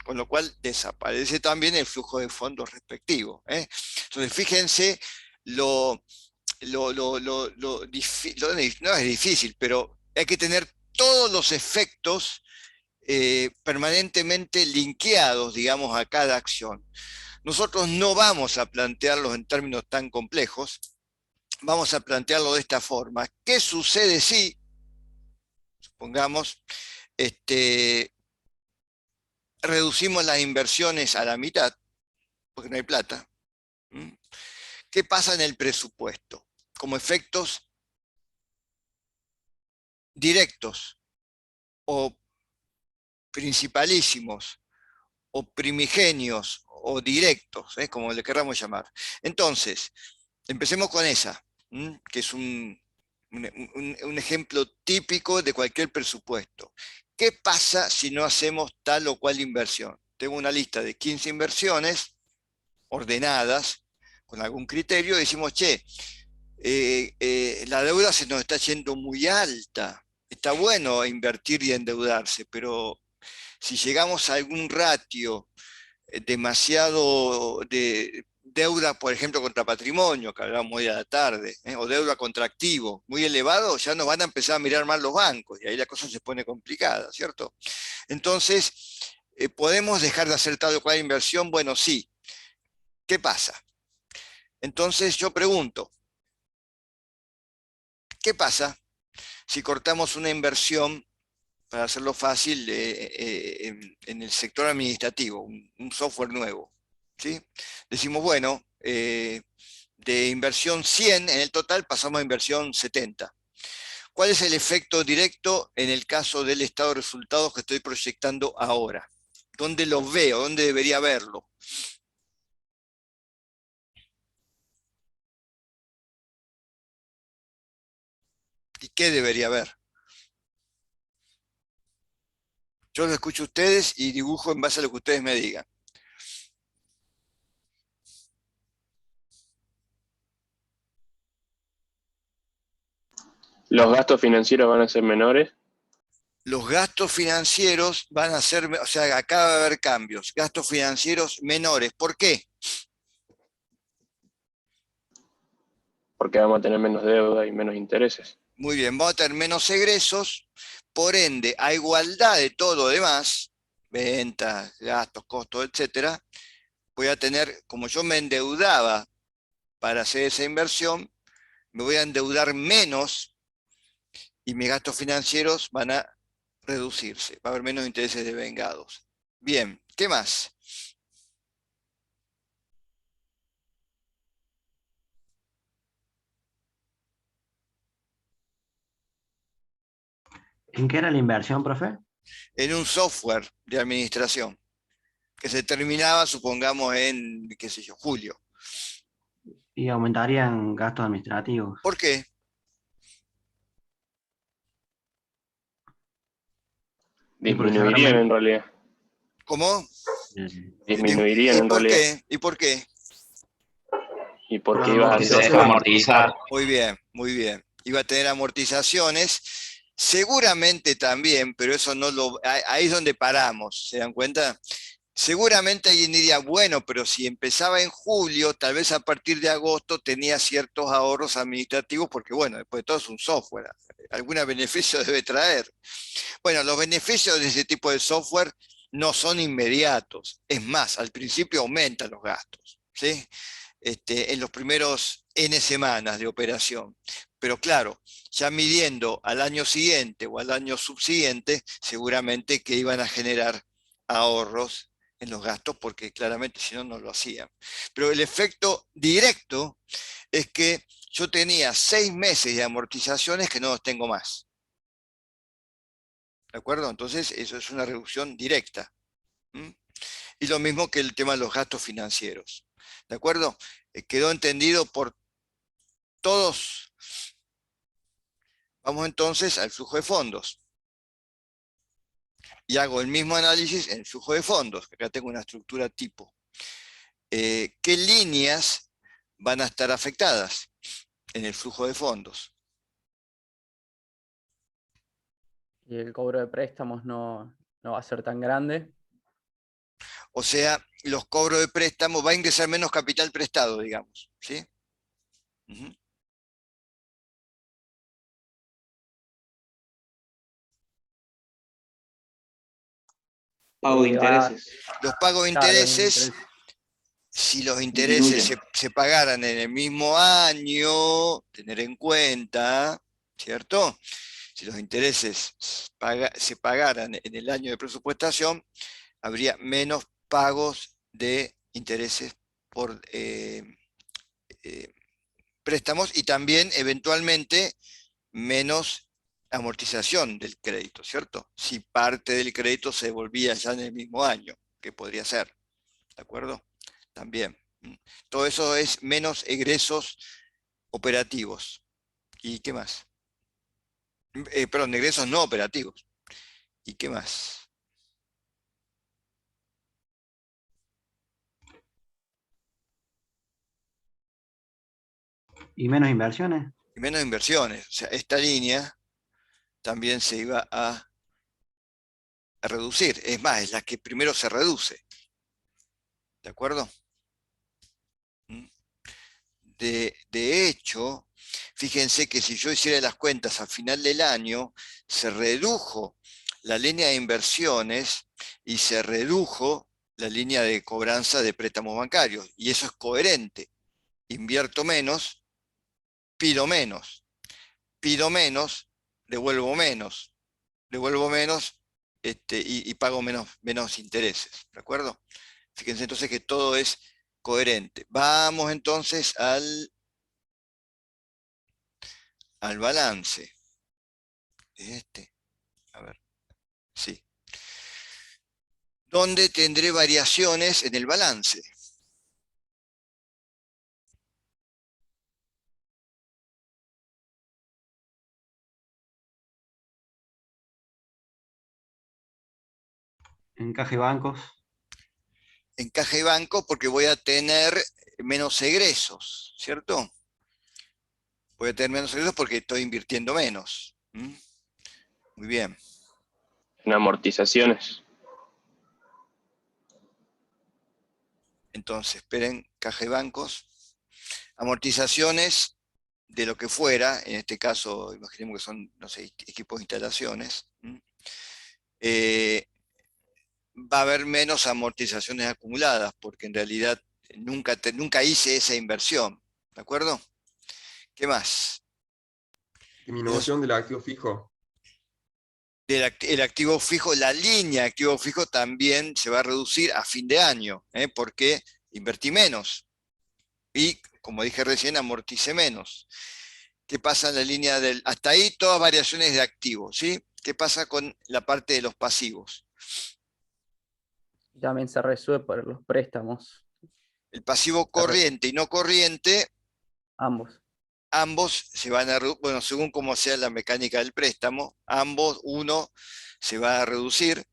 con lo cual desaparece también el flujo de fondos respectivo. Entonces, fíjense no es difícil, pero hay que tener todos los efectos permanentemente linkeados, digamos, a cada acción. Nosotros no vamos a plantearlos en términos tan complejos, vamos a plantearlo de esta forma. ¿Qué sucede si, supongamos, reducimos las inversiones a la mitad, porque no hay plata? ¿Qué pasa en el presupuesto? Como efectos directos o principalísimos o primigenios o directos, como le queramos llamar. Entonces, empecemos con esa, que es un ejemplo típico de cualquier presupuesto. ¿Qué pasa si no hacemos tal o cual inversión? Tengo una lista de 15 inversiones ordenadas, con algún criterio, y decimos, che, la deuda se nos está yendo muy alta. Está bueno invertir y endeudarse, pero si llegamos a algún ratio demasiado de deuda, por ejemplo, contra patrimonio, que hablamos hoy a la tarde, o deuda contra activo, muy elevado, ya nos van a empezar a mirar mal los bancos, y ahí la cosa se pone complicada, ¿cierto? Entonces, ¿podemos dejar de hacer tal o cual inversión? Bueno, sí. ¿Qué pasa? Entonces yo pregunto, ¿qué pasa si cortamos una inversión, para hacerlo fácil, en el sector administrativo, un software nuevo? ¿Sí? Decimos, bueno, de inversión 100 en el total pasamos a inversión 70. ¿Cuál es el efecto directo en el caso del estado de resultados que estoy proyectando ahora? ¿Dónde lo veo? ¿Dónde debería verlo? ¿Y qué debería haber? Yo los escucho a ustedes y dibujo en base a lo que ustedes me digan. ¿Los gastos financieros van a ser menores? Los gastos financieros van a ser, o sea, acá va a haber cambios, gastos financieros menores. ¿Por qué? Porque vamos a tener menos deuda y menos intereses. Muy bien, vamos a tener menos egresos, por ende, a igualdad de todo lo demás, ventas, gastos, costos, etcétera, voy a tener, como yo me endeudaba para hacer esa inversión, me voy a endeudar menos y mis gastos financieros van a reducirse, va a haber menos intereses devengados. Bien, ¿qué más? ¿En qué era la inversión, profe? En un software de administración, que se terminaba, supongamos, en, qué sé yo, julio. Y aumentarían gastos administrativos. ¿Por qué? Disminuirían en realidad. ¿Cómo? Disminuirían en por realidad. qué? ¿Y por qué? Y porque ibas a hacer amortizar. Muy bien, muy bien. Iba a tener amortizaciones, seguramente también, pero eso no lo... Ahí es donde paramos, ¿se dan cuenta? Seguramente alguien diría, bueno, pero si empezaba en julio, tal vez a partir de agosto tenía ciertos ahorros administrativos, porque bueno, después de todo es un software, algún beneficio debe traer. Bueno, los beneficios de ese tipo de software no son inmediatos, es más, al principio aumentan los gastos, ¿sí? En los primeros N semanas de operación. Pero claro, ya midiendo al año siguiente o al año subsiguiente, seguramente que iban a generar ahorros en los gastos, porque claramente si no, no lo hacían. Pero el efecto directo es que yo tenía 6 meses de amortizaciones que no los tengo más. ¿De acuerdo? Entonces, eso es una reducción directa. ¿Mm? Y lo mismo que el tema de los gastos financieros. ¿De acuerdo? Quedó entendido por todos. Vamos entonces al flujo de fondos. Y hago el mismo análisis en el flujo de fondos, que acá tengo una estructura tipo. ¿Qué líneas van a estar afectadas en el flujo de fondos? Y el cobro de préstamos no va a ser tan grande. O sea, los cobros de préstamos, va a ingresar menos capital prestado, digamos, ¿sí? Uh-huh. Pago de intereses. Los pagos de intereses, si los intereses se pagaran en el mismo año, tener en cuenta, ¿cierto? Si los intereses se pagaran en el año de presupuestación, habría menos pagos de intereses por préstamos y también eventualmente menos amortización del crédito, ¿cierto? Si parte del crédito se devolvía ya en el mismo año, que podría ser, ¿de acuerdo? También. Todo eso es menos egresos operativos. ¿Y qué más? Perdón, egresos no operativos. ¿Y qué más? ¿Y menos inversiones? Y menos inversiones. O sea, esta línea también se iba a reducir. Es más, es la que primero se reduce. ¿De acuerdo? De hecho, fíjense que si yo hiciera las cuentas al final del año, se redujo la línea de inversiones y se redujo la línea de cobranza de préstamos bancarios. Y eso es coherente. Invierto menos, pido menos. Pido menos, devuelvo menos. Devuelvo menos y pago menos intereses. ¿De acuerdo? Fíjense entonces que todo es coherente. Vamos entonces al balance. A ver, sí. ¿Dónde tendré variaciones en el balance? En caja y bancos. En caja y banco porque voy a tener menos egresos, ¿cierto? Voy a tener menos egresos porque estoy invirtiendo menos. Muy bien. En amortizaciones. Entonces, esperen, caja y bancos. Amortizaciones de lo que fuera, en este caso, imaginemos que son, no sé, equipos de instalaciones. Va a haber menos amortizaciones acumuladas, porque en realidad nunca hice esa inversión. ¿De acuerdo? ¿Qué más? Disminución del activo fijo. El activo fijo, la línea de activo fijo también se va a reducir a fin de año, porque invertí menos. Y, como dije recién, amorticé menos. ¿Qué pasa en la línea del...? Hasta ahí todas variaciones de activos, ¿sí? ¿Qué pasa con la parte de los pasivos? También se resuelve por los préstamos. El pasivo corriente y no corriente, ambos se van a reducir, bueno, según cómo sea la mecánica del préstamo, uno se va a reducir,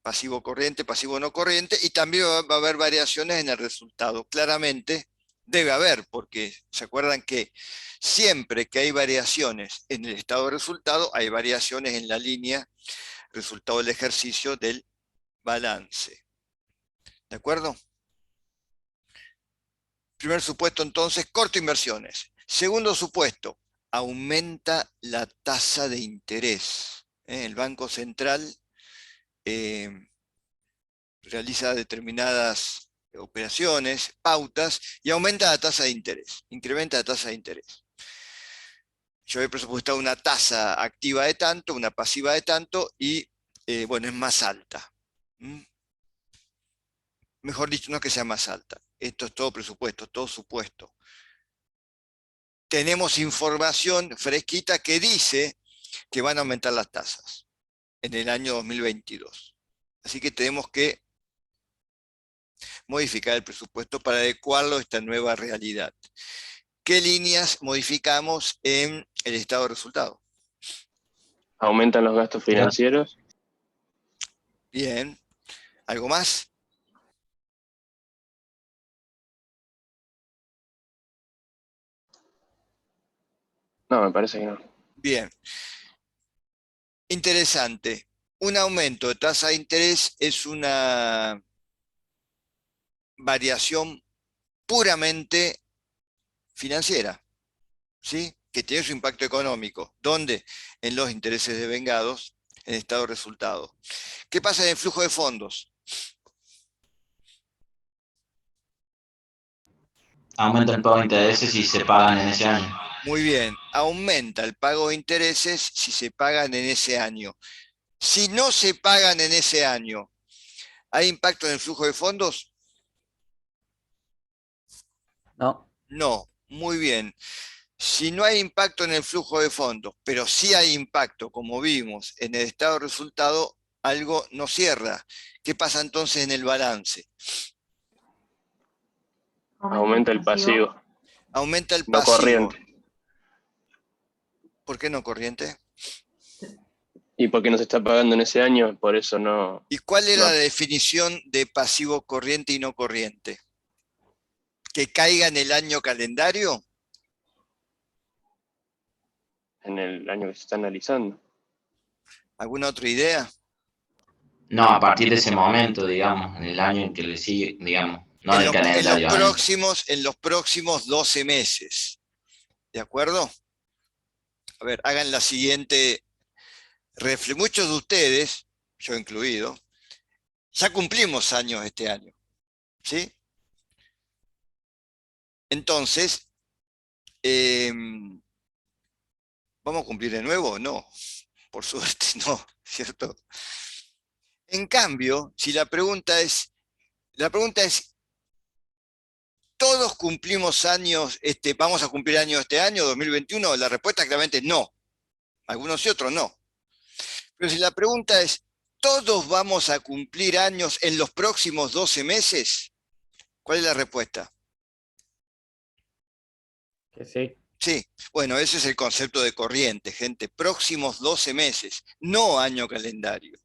pasivo corriente, pasivo no corriente, y también va a haber variaciones en el resultado. Claramente debe haber, porque se acuerdan que siempre que hay variaciones en el estado de resultado, hay variaciones en la línea resultado del ejercicio del balance. ¿De acuerdo? Primer supuesto, entonces, corto inversiones. Segundo supuesto, aumenta la tasa de interés. El Banco Central realiza determinadas operaciones, pautas, y aumenta la tasa de interés, incrementa la tasa de interés. Yo he presupuestado una tasa activa de tanto, una pasiva de tanto, y bueno, es más alta. Mejor dicho, no es que sea más alta. Esto es todo presupuesto, todo supuesto. Tenemos información fresquita que dice que van a aumentar las tasas en el año 2022. Así que tenemos que modificar el presupuesto para adecuarlo a esta nueva realidad. ¿Qué líneas modificamos en el estado de resultado? Aumentan los gastos financieros. Bien. ¿Algo más? No, me parece que no. Bien. Interesante. Un aumento de tasa de interés es una variación puramente financiera, ¿sí? Que tiene su impacto económico. ¿Dónde? En los intereses devengados, en el estado de resultado. ¿Qué pasa en el flujo de fondos? Aumenta el pago de intereses si se pagan en ese año. Muy bien, aumenta el pago de intereses si se pagan en ese año. Si no se pagan en ese año, ¿hay impacto en el flujo de fondos? No. No, muy bien. Si no hay impacto en el flujo de fondos, pero sí hay impacto, como vimos, en el estado de resultado, algo no cierra. ¿Qué pasa entonces en el balance? Aumenta el pasivo. Aumenta el No pasivo. corriente. ¿Por qué no corriente? Y porque no se está pagando en ese año, por eso no. ¿Y cuál era la definición de pasivo corriente y no corriente? ¿Que caiga en el año calendario? En el año que se está analizando. ¿Alguna otra idea? No, a partir de ese momento, digamos, en el año en que le sigue, digamos, no del calendario. En los próximos 12 meses. ¿De acuerdo? A ver, hagan la siguiente reflexión. Muchos de ustedes, yo incluido, ya cumplimos años este año. ¿Sí? Entonces, ¿vamos a cumplir de nuevo? No, por suerte no, ¿cierto? En cambio, si la pregunta es, ¿todos cumplimos años, vamos a cumplir años este año, 2021? La respuesta claramente es no. Algunos y otros no. Pero si la pregunta es, ¿todos vamos a cumplir años en los próximos 12 meses? ¿Cuál es la respuesta? Que sí. Sí, bueno, ese es el concepto de corriente, gente. Próximos 12 meses, no año calendario.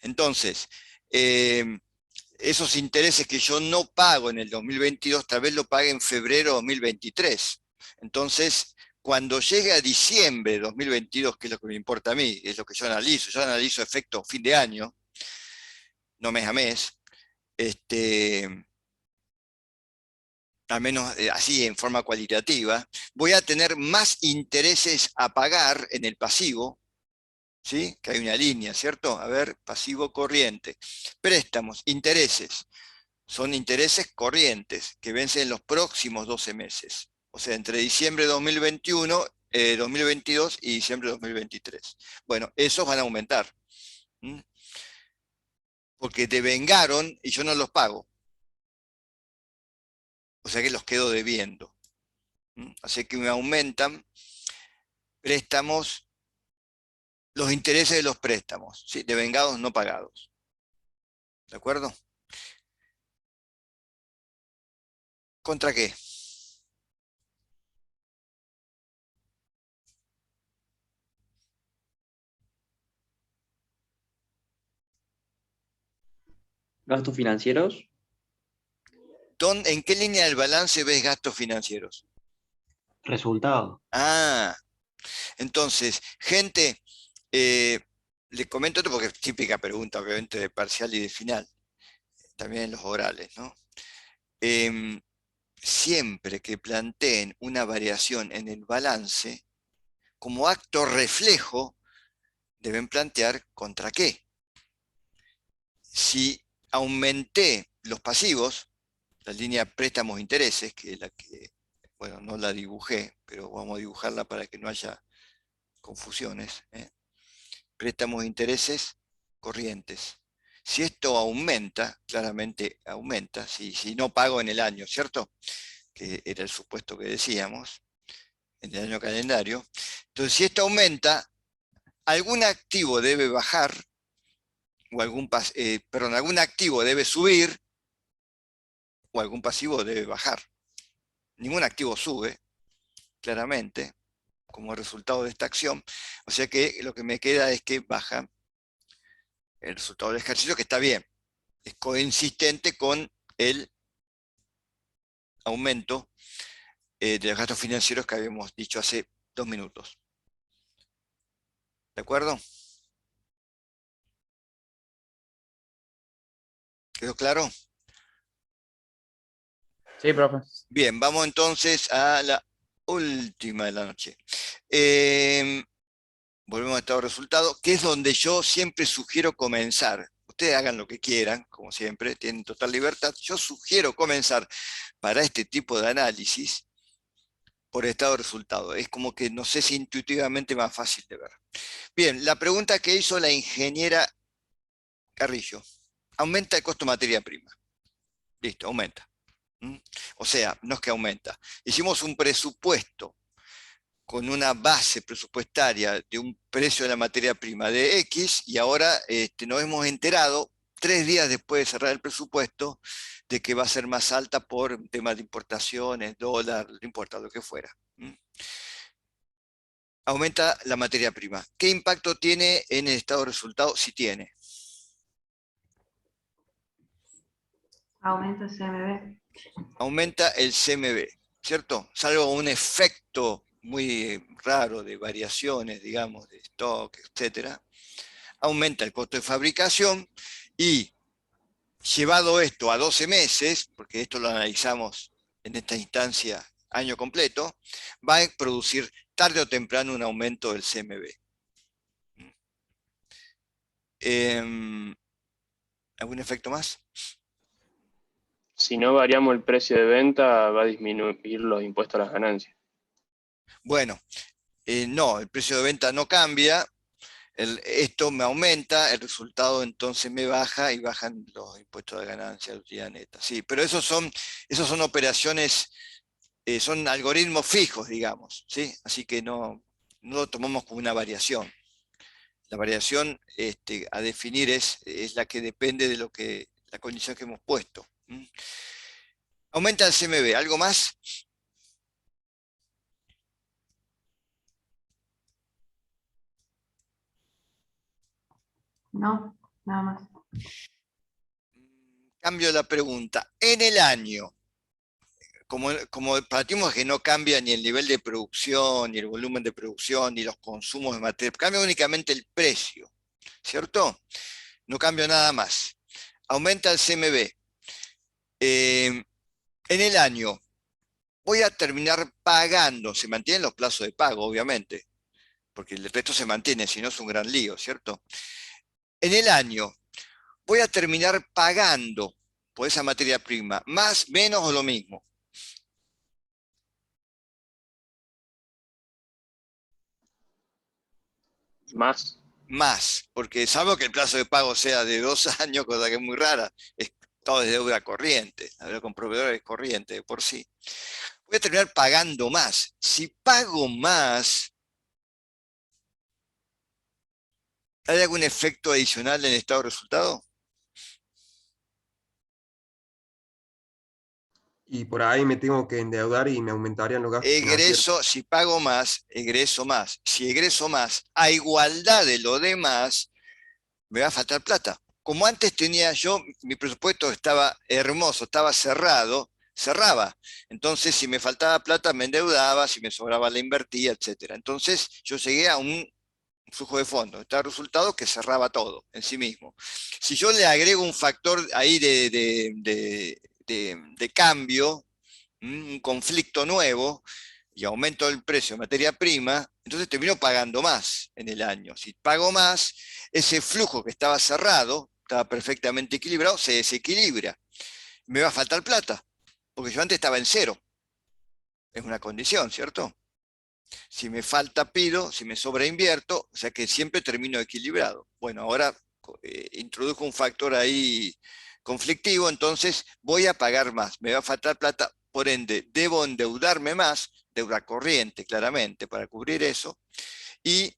Entonces, esos intereses que yo no pago en el 2022, tal vez lo pague en febrero de 2023. Entonces, cuando llegue a diciembre de 2022, que es lo que me importa a mí, es lo que yo analizo efecto fin de año, no mes a mes, al menos así en forma cualitativa, voy a tener más intereses a pagar en el pasivo, ¿sí? Que hay una línea, ¿cierto? A ver, pasivo corriente. Préstamos, intereses. Son intereses corrientes que vencen en los próximos 12 meses. O sea, entre diciembre de 2021, 2022 y diciembre de 2023. Bueno, esos van a aumentar. Porque devengaron y yo no los pago. O sea que los quedo debiendo. Así que me aumentan préstamos, los intereses de los préstamos, ¿sí? Devengados no pagados. ¿De acuerdo? ¿Contra qué? ¿Gastos financieros? ¿En qué línea del balance ves gastos financieros? Resultado. Ah, entonces, gente, les comento esto porque es típica pregunta, obviamente, de parcial y de final, también en los orales, ¿no? Siempre que planteen una variación en el balance, como acto reflejo, deben plantear contra qué. Si aumenté los pasivos, la línea préstamos intereses, que es la que, bueno, no la dibujé, pero vamos a dibujarla para que no haya confusiones. Préstamos intereses corrientes. Si esto aumenta, claramente aumenta, si no pago en el año, ¿cierto? Que era el supuesto que decíamos, en el año calendario. Entonces, si esto aumenta, algún activo debe bajar, o algún activo debe subir, o algún pasivo debe bajar. Ningún activo sube, claramente, como resultado de esta acción. O sea que lo que me queda es que baja el resultado del ejercicio, que está bien. Es consistente con el aumento de los gastos financieros que habíamos dicho hace 2 minutos. ¿De acuerdo? ¿Quedó claro? Sí, profe. Bien, vamos entonces a la última de la noche. Volvemos a estado de resultado, que es donde yo siempre sugiero comenzar. Ustedes hagan lo que quieran, como siempre, tienen total libertad. Yo sugiero comenzar para este tipo de análisis por estado de resultado. Es como que no sé si intuitivamente más fácil de ver. Bien, la pregunta que hizo la ingeniera Carrillo. ¿Aumenta el costo de materia prima? Listo, aumenta. O sea, no es que aumenta. Hicimos un presupuesto con una base presupuestaria de un precio de la materia prima de X y ahora nos hemos enterado 3 días después de cerrar el presupuesto de que va a ser más alta por temas de importaciones, dólar, no importa lo que fuera. Aumenta la materia prima. ¿Qué impacto tiene en el estado de resultado? Si tiene. Aumenta el CMB. Aumenta el CMB, ¿cierto? Salvo un efecto muy raro de variaciones, digamos, de stock, etcétera. Aumenta el costo de fabricación y llevado esto a 12 meses, porque esto lo analizamos en esta instancia año completo, va a producir tarde o temprano un aumento del CMB. ¿Algún efecto más? Si no variamos el precio de venta, va a disminuir los impuestos a las ganancias. Bueno, no, el precio de venta no cambia, esto me aumenta, el resultado entonces me baja y bajan los impuestos de ganancia, la utilidad neta. Sí, pero esos son operaciones, son algoritmos fijos, digamos, ¿sí? Así que no lo tomamos como una variación. La variación a definir es la que depende de la condición que hemos puesto. Aumenta el CMB, ¿algo más? No, nada más. Cambio la pregunta. En el año, como partimos que no cambia ni el nivel de producción, ni el volumen de producción, ni los consumos de materia, cambia únicamente el precio, ¿cierto? No cambia nada más. Aumenta el CMB. En el año, voy a terminar pagando, se mantienen los plazos de pago, obviamente, porque el resto se mantiene, si no es un gran lío, ¿cierto? En el año, voy a terminar pagando por esa materia prima, más, menos o lo mismo. Más. Más, porque salvo que el plazo de pago sea de 2 años, cosa que es muy rara, todo es deuda corriente, la deuda con proveedores corriente de por sí. Voy a terminar pagando más. Si pago más, ¿hay algún efecto adicional en el estado de resultado? Y por ahí me tengo que endeudar y me aumentarían los gastos financieros. Egreso, si pago más, egreso más. Si egreso más, a igualdad de lo demás, me va a faltar plata. Como antes tenía yo, mi presupuesto estaba hermoso, estaba cerrado, cerraba. Entonces, si me faltaba plata, me endeudaba, si me sobraba, la invertía, etc. Entonces, yo llegué a un flujo de fondos. Está el resultado que cerraba todo en sí mismo. Si yo le agrego un factor ahí de cambio, un conflicto nuevo, y aumento el precio de materia prima, entonces termino pagando más en el año. Si pago más, ese flujo que estaba cerrado, estaba perfectamente equilibrado, se desequilibra. Me va a faltar plata, porque yo antes estaba en cero. Es una condición, ¿cierto? Si me falta pido, si me sobra invierto, o sea que siempre termino equilibrado. Bueno, ahora introduzco un factor ahí conflictivo, entonces voy a pagar más, me va a faltar plata, por ende, debo endeudarme más, deuda corriente claramente para cubrir eso, y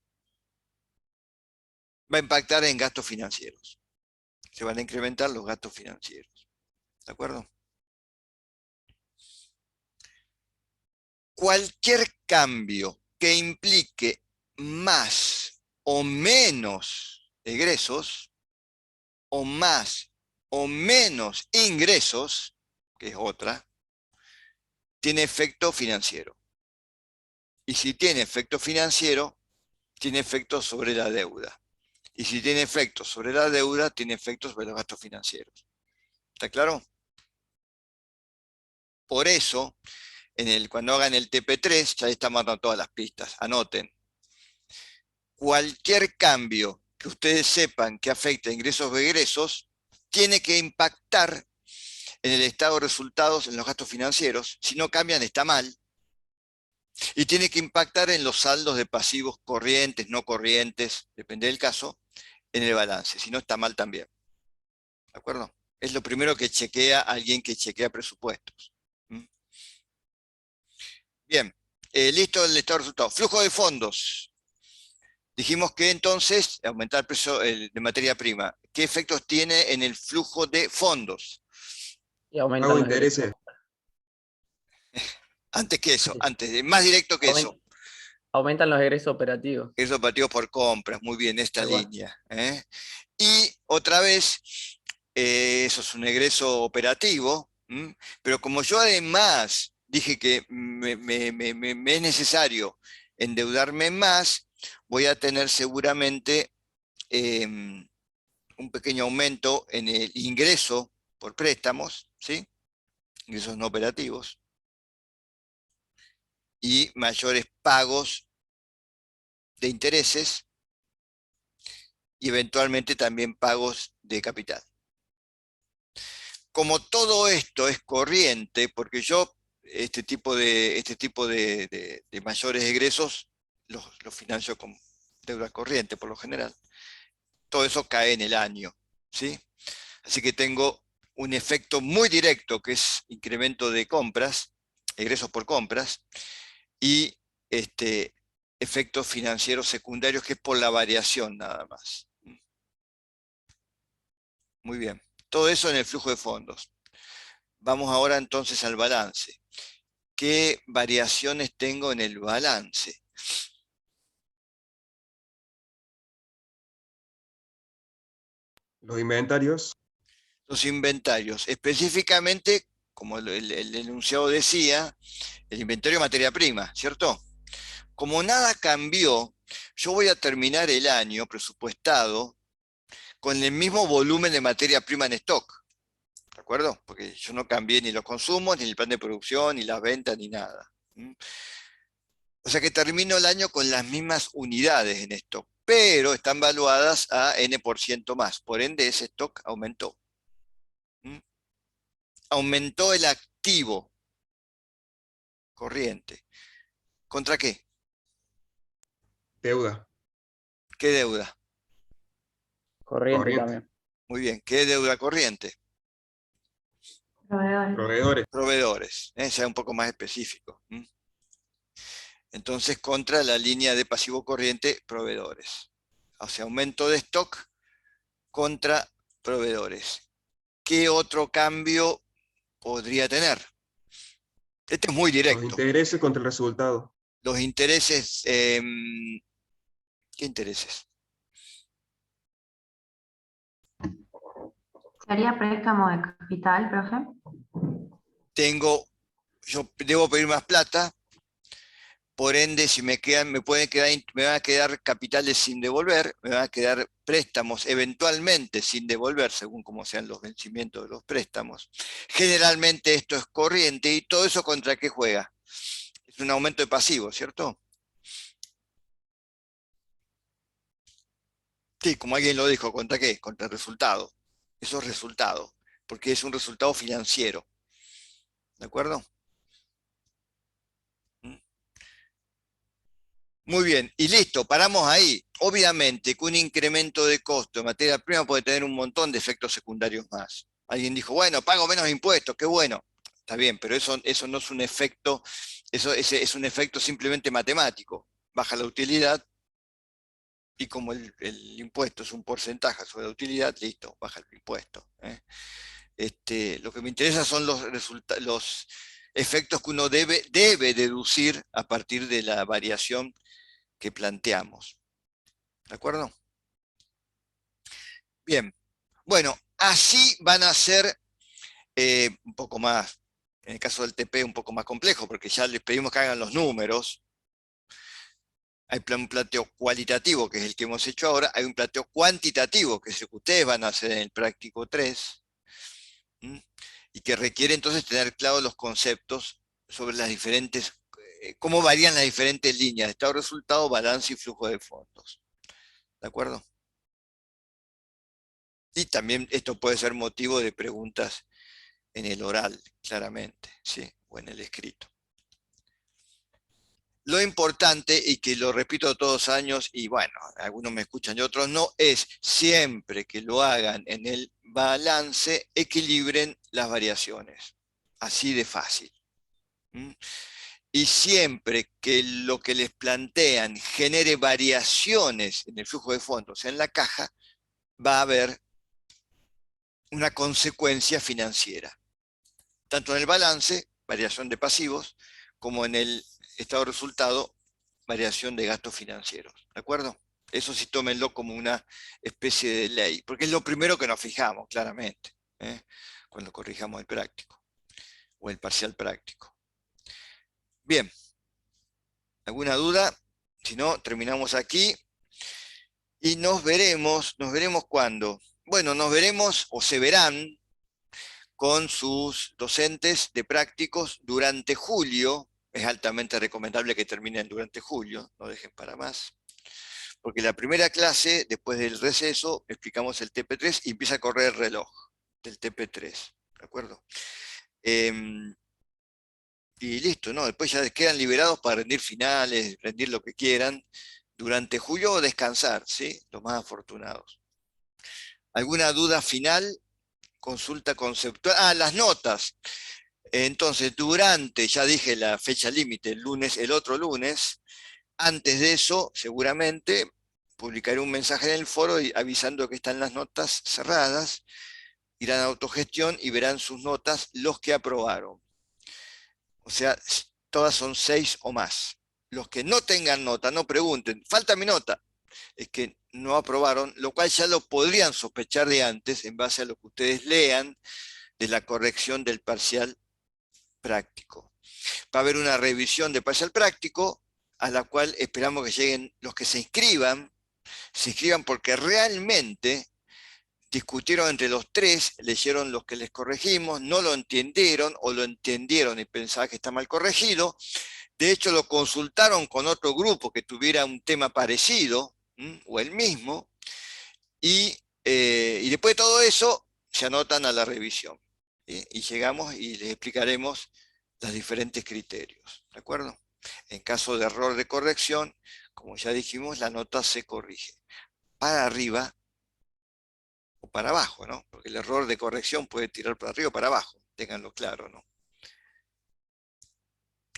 va a impactar en gastos financieros. Se van a incrementar los gastos financieros. ¿De acuerdo? Cualquier cambio que implique más o menos egresos, o más o menos ingresos, que es otra, tiene efecto financiero. Y si tiene efecto financiero, tiene efecto sobre la deuda. Y si tiene efectos sobre la deuda, tiene efectos sobre los gastos financieros. ¿Está claro? Por eso, cuando hagan el TP3, ya estamos dando todas las pistas. Anoten. Cualquier cambio que ustedes sepan que afecta a ingresos o egresos, tiene que impactar en el estado de resultados, en los gastos financieros. Si no cambian, está mal. Y tiene que impactar en los saldos de pasivos corrientes, no corrientes, depende del caso, en el balance. Si no, está mal también. ¿De acuerdo? Es lo primero que chequea alguien que chequea presupuestos. Bien, listo el estado de resultados. Flujo de fondos. Dijimos que entonces aumentar el precio de materia prima. ¿Qué efectos tiene en el flujo de fondos? Y aumentan Pago los intereses. egresos. Antes que eso, antes, más directo que eso. Aumentan los egresos operativos. Egresos operativos por compras, muy bien, esta Igual. línea. Y otra vez, eso es un egreso operativo, pero como yo además dije que me es necesario endeudarme más, voy a tener seguramente un pequeño aumento en el ingreso por préstamos, ¿sí? Ingresos no operativos, y mayores pagos de intereses y eventualmente también pagos de capital. Como todo esto es corriente, porque yo este tipo de mayores egresos los financio con deuda corriente por lo general, todo eso cae en el año, ¿sí? Así que tengo un efecto muy directo que es incremento de compras, egresos por compras, y efectos financieros secundarios que es por la variación nada más. Muy bien, todo eso en el flujo de fondos. Vamos ahora entonces al balance. ¿Qué variaciones tengo en el balance? Los inventarios. Los inventarios. Específicamente, como el enunciado decía, el inventario de materia prima, ¿cierto? Como nada cambió, yo voy a terminar el año presupuestado con el mismo volumen de materia prima en stock. ¿De acuerdo? Porque yo no cambié ni los consumos, ni el plan de producción, ni las ventas, ni nada. O sea que termino el año con las mismas unidades en stock, pero están valuadas a N% más. Por ende, ese stock aumentó. Aumentó el activo corriente. ¿Contra qué? Deuda. ¿Qué deuda? Corriente también. Muy bien. ¿Qué deuda corriente? Proveedores. Proveedores. Sea un poco más específico. Entonces, contra la línea de pasivo corriente, proveedores. O sea, aumento de stock contra proveedores. ¿Qué otro cambio podría tener? Este es muy directo. Los intereses contra el resultado. Los intereses, ¿qué intereses? ¿Sería préstamo de capital, profe? Yo debo pedir más plata, por ende, si me van a quedar capitales sin devolver, me van a quedar préstamos eventualmente sin devolver, según como sean los vencimientos de los préstamos. Generalmente esto es corriente, y todo eso ¿contra qué juega? Es un aumento de pasivo, ¿cierto? Sí, como alguien lo dijo, ¿contra qué? Contra el resultado. Eso es resultado, porque es un resultado financiero. ¿De acuerdo? Muy bien, y listo, paramos ahí. Obviamente que un incremento de costo de materia prima puede tener un montón de efectos secundarios más. Alguien dijo, bueno, pago menos impuestos, qué bueno. Está bien, pero eso no es un efecto, eso es un efecto simplemente matemático. Baja la utilidad, y como el impuesto es un porcentaje sobre la utilidad, listo, baja el impuesto. Lo que me interesa son los efectos que uno debe deducir a partir de la variación que planteamos. ¿De acuerdo? Bien. Bueno, así van a ser un poco más, en el caso del TP un poco más complejo, porque ya les pedimos que hagan los números. Hay un planteo cualitativo, que es el que hemos hecho ahora. Hay un planteo cuantitativo, que es el que ustedes van a hacer en el práctico 3. Y que requiere entonces tener claros los conceptos sobre las diferentes, cómo varían las diferentes líneas de estado de resultado, balance y flujo de fondos. ¿De acuerdo? Y también esto puede ser motivo de preguntas en el oral, claramente, ¿sí? O en el escrito. Lo importante, y que lo repito todos los años, y bueno, algunos me escuchan y otros no, es siempre que lo hagan en el balance, equilibren las variaciones. Así de fácil. Y siempre que lo que les plantean genere variaciones en el flujo de fondos en la caja, va a haber una consecuencia financiera. Tanto en el balance, variación de pasivos, como en el estado de resultado, variación de gastos financieros. ¿De acuerdo? Eso sí tómenlo como una especie de ley, porque es lo primero que nos fijamos, claramente, cuando corrijamos el práctico, o el parcial práctico. Bien. ¿Alguna duda? Si no, terminamos aquí. Y nos veremos ¿cuándo? Bueno, nos veremos, o se verán, con sus docentes de prácticos durante julio. Es altamente recomendable que terminen durante julio, no dejen para más. Porque la primera clase, después del receso, explicamos el TP3 y empieza a correr el reloj del TP3. ¿De acuerdo? Y listo, ¿no? Después ya quedan liberados para rendir finales, rendir lo que quieran, durante julio o descansar, ¿sí? Los más afortunados. ¿Alguna duda final? Consulta conceptual. Ah, las notas. Entonces, ya dije la fecha límite, el otro lunes. Antes de eso, seguramente, publicaré un mensaje en el foro avisando que están las notas cerradas. Irán a autogestión y verán sus notas los que aprobaron. O sea, todas son 6 o más. Los que no tengan nota, no pregunten, falta mi nota. es que no aprobaron, lo cual ya lo podrían sospechar de antes en base a lo que ustedes lean de la corrección del parcial práctico. Va a haber una revisión del parcial práctico a la cual esperamos que lleguen los que se inscriban porque realmente discutieron entre los tres, leyeron los que les corregimos, no lo entendieron o lo entendieron y pensaban que está mal corregido. De hecho, lo consultaron con otro grupo que tuviera un tema parecido o el mismo. Y después de todo eso, se anotan a la revisión. Y llegamos y les explicaremos los diferentes criterios. ¿De acuerdo? En caso de error de corrección, como ya dijimos, la nota se corrige para arriba o para abajo, ¿no? Porque el error de corrección puede tirar para arriba o para abajo, ténganlo claro, ¿no?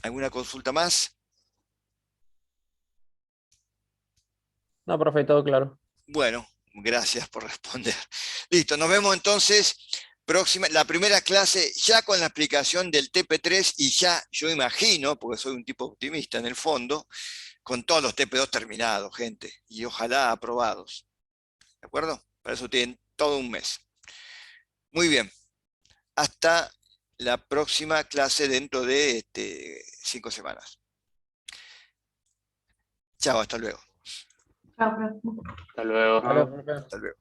¿Alguna consulta más? No, profe, todo claro. Bueno, gracias por responder. Listo, nos vemos entonces la primera clase ya con la explicación del TP3 y ya, yo imagino, porque soy un tipo optimista en el fondo, con todos los TP2 terminados, gente, y ojalá aprobados. ¿De acuerdo? Para eso tienen todo un mes. Muy bien. Hasta la próxima clase dentro de 5 semanas. Chao, hasta luego. Chao, profe. Hasta luego. Hasta luego, profe. Hasta luego.